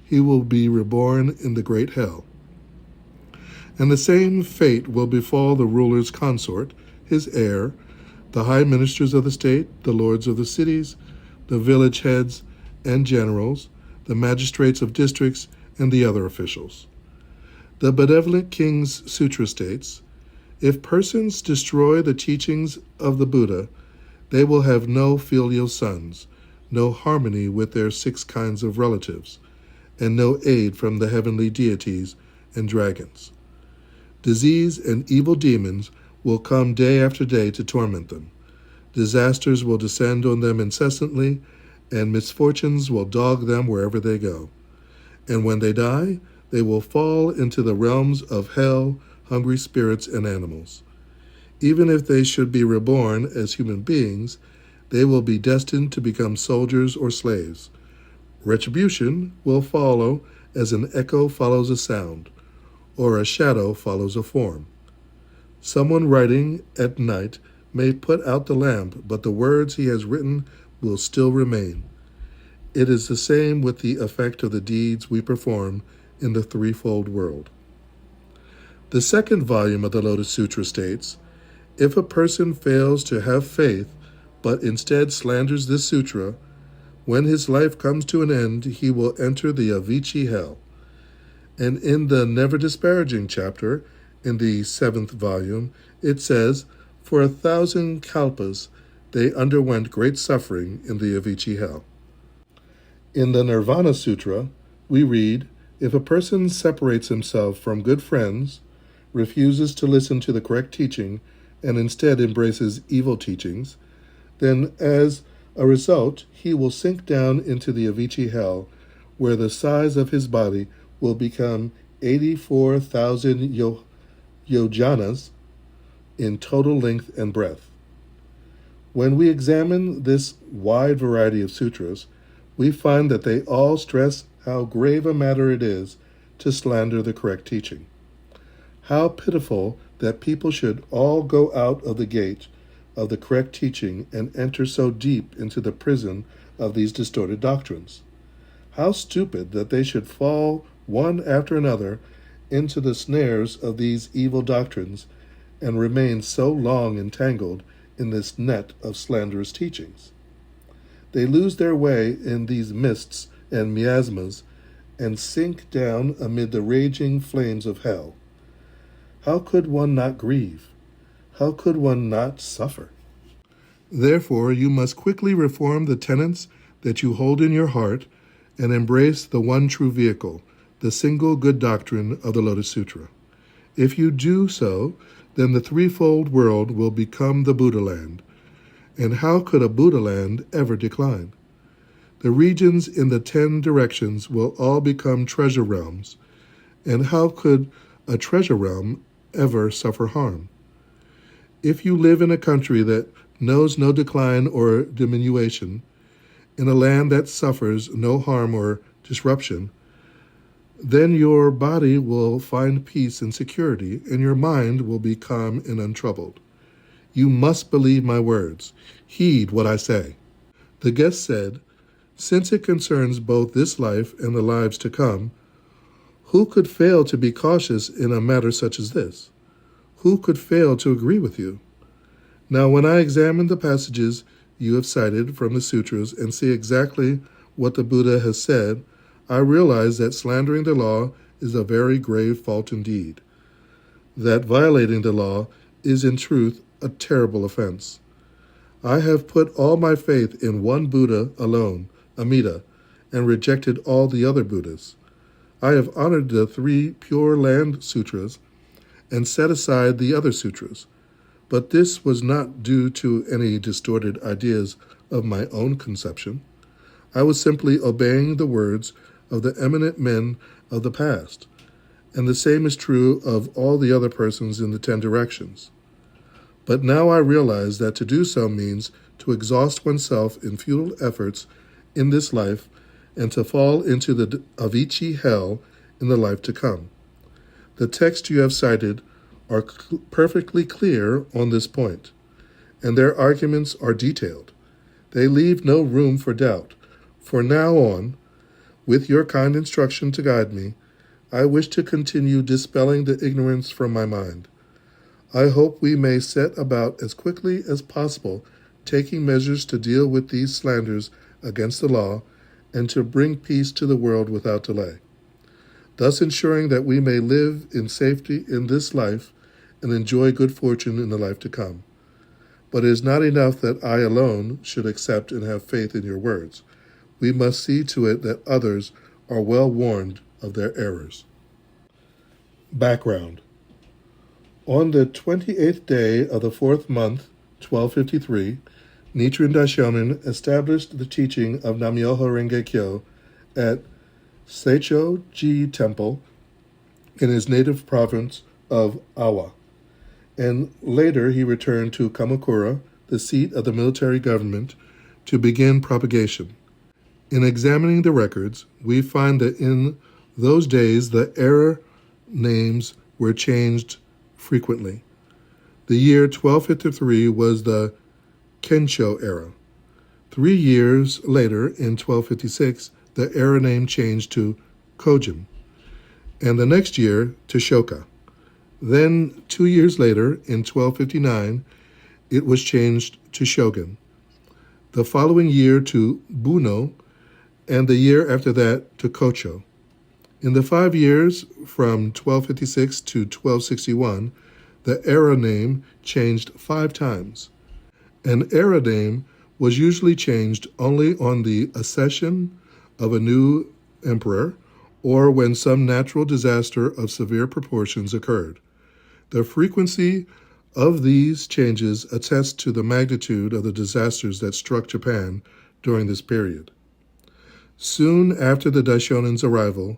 he will be reborn in the great hell. And the same fate will befall the ruler's consort, his heir, the high ministers of the state, the lords of the cities, the village heads and generals, the magistrates of districts, and the other officials. The Benevolent King's Sutra states, if persons destroy the teachings of the Buddha, they will have no filial sons, no harmony with their 6 kinds of relatives, and no aid from the heavenly deities and dragons. Disease and evil demons will come day after day to torment them. Disasters will descend on them incessantly, and misfortunes will dog them wherever they go. And when they die, they will fall into the realms of hell, hungry spirits and animals. Even if they should be reborn as human beings, they will be destined to become soldiers or slaves. Retribution will follow as an echo follows a sound, or a shadow follows a form. Someone writing at night may put out the lamp, but the words he has written will still remain. It is the same with the effect of the deeds we perform in the threefold world. The second volume of the Lotus Sutra states, if a person fails to have faith, but instead slanders this sutra, when his life comes to an end, he will enter the Avicii hell. And in the Never Disparaging chapter, in the 7th volume, it says, for 1,000 kalpas they underwent great suffering in the Avicii hell. In the Nirvana Sutra, we read, if a person separates himself from good friends, refuses to listen to the correct teaching, and instead embraces evil teachings, then as a result he will sink down into the Avicii hell, where the size of his body will become 84,000 yojanas in total length and breadth. When we examine this wide variety of sutras, we find that they all stress how grave a matter it is to slander the correct teaching. How pitiful that people should all go out of the gate of the correct teaching and enter so deep into the prison of these distorted doctrines. How stupid that they should fall one after another into the snares of these evil doctrines and remain so long entangled in this net of slanderous teachings. They lose their way in these mists and miasmas and sink down amid the raging flames of hell. How could one not grieve? How could one not suffer? Therefore, you must quickly reform the tenets that you hold in your heart and embrace the one true vehicle, the single good doctrine of the Lotus Sutra. If you do so, then the threefold world will become the Buddha land. And how could a Buddha land ever decline? The regions in the 10 directions will all become treasure realms. And how could a treasure realm ever suffer harm? If you live in a country that knows no decline or diminution, in a land that suffers no harm or disruption, then your body will find peace and security, and your mind will be calm and untroubled. You must believe my words. Heed what I say. The guest said, since it concerns both this life and the lives to come, who could fail to be cautious in a matter such as this? Who could fail to agree with you? Now, when I examine the passages you have cited from the sutras and see exactly what the Buddha has said, I realize that slandering the law is a very grave fault indeed, that violating the law is in truth a terrible offense. I have put all my faith in one Buddha alone, Amida, and rejected all the other Buddhas. I have honored the 3 Pure Land Sutras and set aside the other sutras, but this was not due to any distorted ideas of my own conception. I was simply obeying the words of the eminent men of the past, and the same is true of all the other persons in the 10 directions. But now I realize that to do so means to exhaust oneself in futile efforts in this life and to fall into the Avicii hell in the life to come. The texts you have cited are perfectly clear on this point, and their arguments are detailed. They leave no room for doubt. From now on, with your kind instruction to guide me, I wish to continue dispelling the ignorance from my mind. I hope we may set about as quickly as possible taking measures to deal with these slanders against the law and to bring peace to the world without delay, thus ensuring that we may live in safety in this life and enjoy good fortune in the life to come. But it is not enough that I alone should accept and have faith in your words. We must see to it that others are well warned of their errors. Background. On the 28th day of the 4th month, 1253, Nichiren Daishonin established the teaching of Myoho Renge Kyo at Seicho-ji Temple in his native province of Awa, and later he returned to Kamakura, the seat of the military government, to begin propagation. In examining the records, we find that in those days the era names were changed frequently. The year 1253 was the Kensho era. 3 years later, in 1256, the era name changed to Kojin, and the next year to Shoka. Then, 2 years later, in 1259, it was changed to Shogun. The following year to Buno, and the year after that to Kocho. In the 5 years from 1256 to 1261, the era name changed 5 times. An era name was usually changed only on the accession of a new emperor or when some natural disaster of severe proportions occurred. The frequency of these changes attests to the magnitude of the disasters that struck Japan during this period. Soon after the Daishonin's arrival,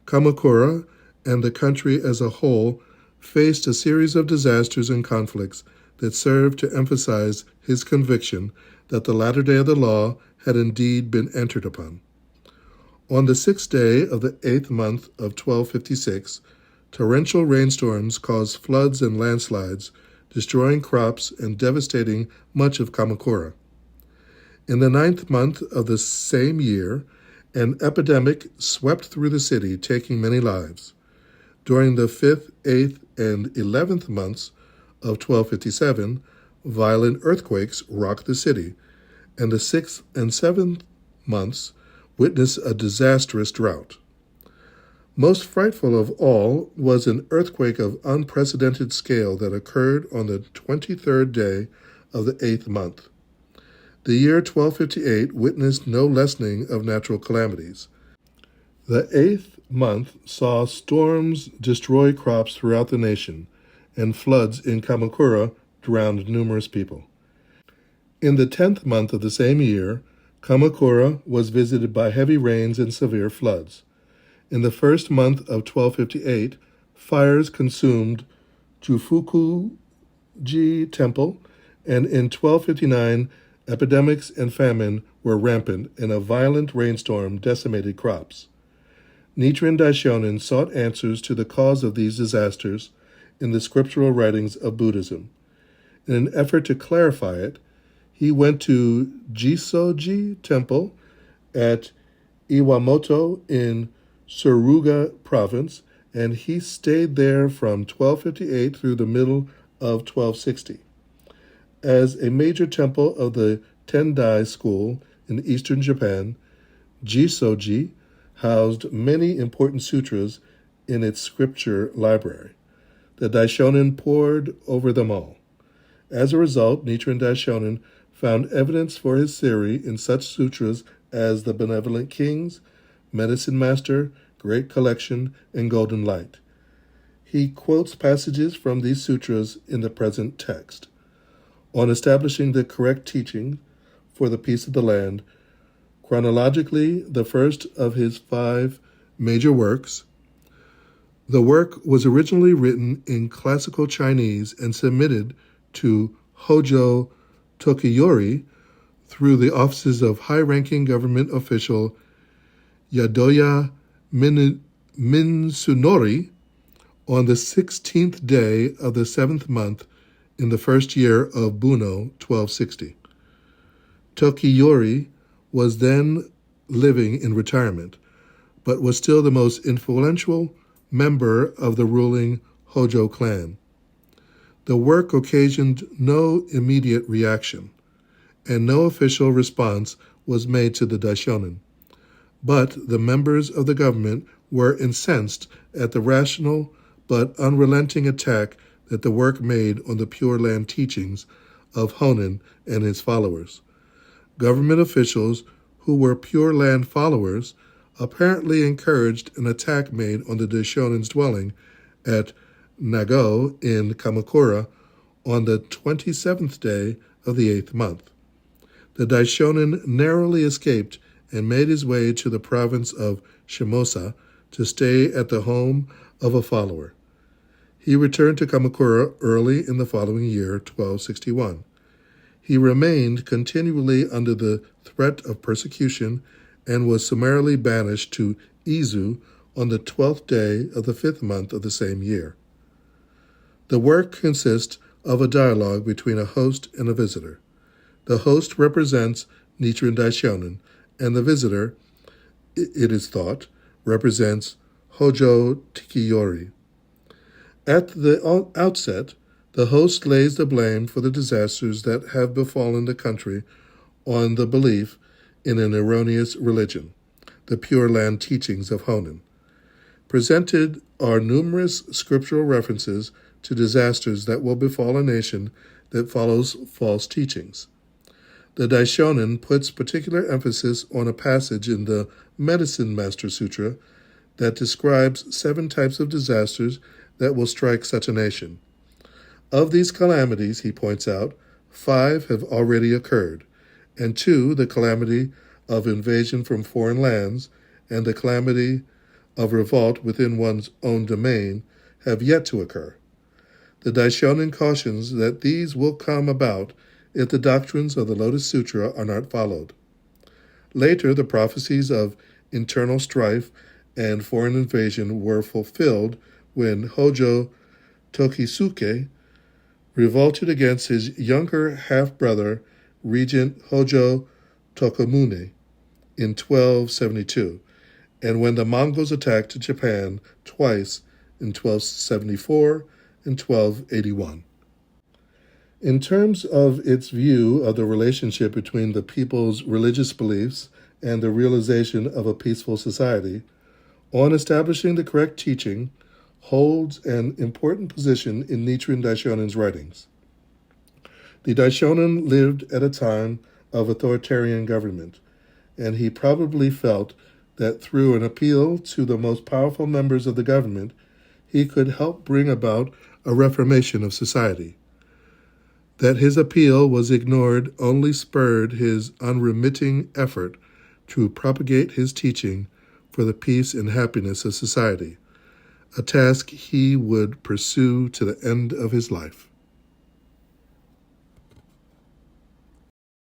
Kamakura and the country as a whole faced a series of disasters and conflicts that served to emphasize his conviction that the latter day of the law had indeed been entered upon. On the 6th day of the 8th month of 1256, torrential rainstorms caused floods and landslides, destroying crops and devastating much of Kamakura. In the 9th month of the same year, An epidemic swept through the city, taking many lives. During the 5th, 8th, and 11th months of 1257, violent earthquakes rocked the city, and the 6th and 7th months witnessed a disastrous drought. Most frightful of all was an earthquake of unprecedented scale that occurred on the 23rd day of the 8th month. The year 1258 witnessed no lessening of natural calamities. The 8th month saw storms destroy crops throughout the nation, and floods in Kamakura drowned numerous people. In the 10th month of the same year, Kamakura was visited by heavy rains and severe floods. In the first month of 1258, fires consumed Jufukuji Temple, and in 1259, epidemics and famine were rampant, and a violent rainstorm decimated crops. Nichiren Daishonin sought answers to the cause of these disasters in the scriptural writings of Buddhism. In an effort to clarify it, he went to Jisoji Temple at Iwamoto in Suruga Province, and he stayed there from 1258 through the middle of 1260. As a major temple of the Tendai school in eastern Japan, Jisoji housed many important sutras in its scripture library. The Daishonin pored over them all. As a result, Nichiren Daishonin found evidence for his theory in such sutras as the Benevolent Kings, Medicine Master, Great Collection, and Golden Light. He quotes passages from these sutras in the present text. On establishing the correct teaching for the peace of the land, chronologically the first of his 5 major works, the work was originally written in classical Chinese and submitted to Hojo Tokiyori through the offices of high-ranking government official Yadoya Minsunori on the 16th day of the 7th month in the first year of Buno, 1260. Tokiyori was then living in retirement, but was still the most influential member of the ruling Hojo clan. The work occasioned no immediate reaction, and no official response was made to the Daishonin. But the members of the government were incensed at the rational but unrelenting attack that the work made on the Pure Land teachings of Honen and his followers. Government officials who were Pure Land followers apparently encouraged an attack made on the Daishonin's dwelling at Nago in Kamakura on the 27th day of the 8th month. The Daishonin narrowly escaped and made his way to the province of Shimosa to stay at the home of a follower. He returned to Kamakura early in the following year, 1261. He remained continually under the threat of persecution and was summarily banished to Izu on the 12th day of the 5th month of the same year. The work consists of a dialogue between a host and a visitor. The host represents Nichiren Daishonin, and the visitor, it is thought, represents Hojo Tokiyori. At the outset, the host lays the blame for the disasters that have befallen the country on the belief in an erroneous religion, the Pure Land teachings of Honen. Presented are numerous scriptural references to disasters that will befall a nation that follows false teachings. The Daishonin puts particular emphasis on a passage in the Medicine Master Sutra that describes 7 types of disasters that will strike such a nation. Of these calamities, he points out, 5 have already occurred, and 2, the calamity of invasion from foreign lands and the calamity of revolt within one's own domain, have yet to occur. The Daishonin cautions that these will come about if the doctrines of the Lotus Sutra are not followed. Later, the prophecies of internal strife and foreign invasion were fulfilled when Hojo Tokisuke revolted against his younger half-brother, Regent Hojo Tokomune. in 1272, and when the Mongols attacked Japan twice in 1274 and 1281. In terms of its view of the relationship between the people's religious beliefs and the realization of a peaceful society, on establishing the correct teaching holds an important position in Nichiren Daishonin's writings. The Daishonin lived at a time of authoritarian government, and he probably felt that through an appeal to the most powerful members of the government, he could help bring about a reformation of society. That his appeal was ignored only spurred his unremitting effort to propagate his teaching for the peace and happiness of society, a task he would pursue to the end of his life.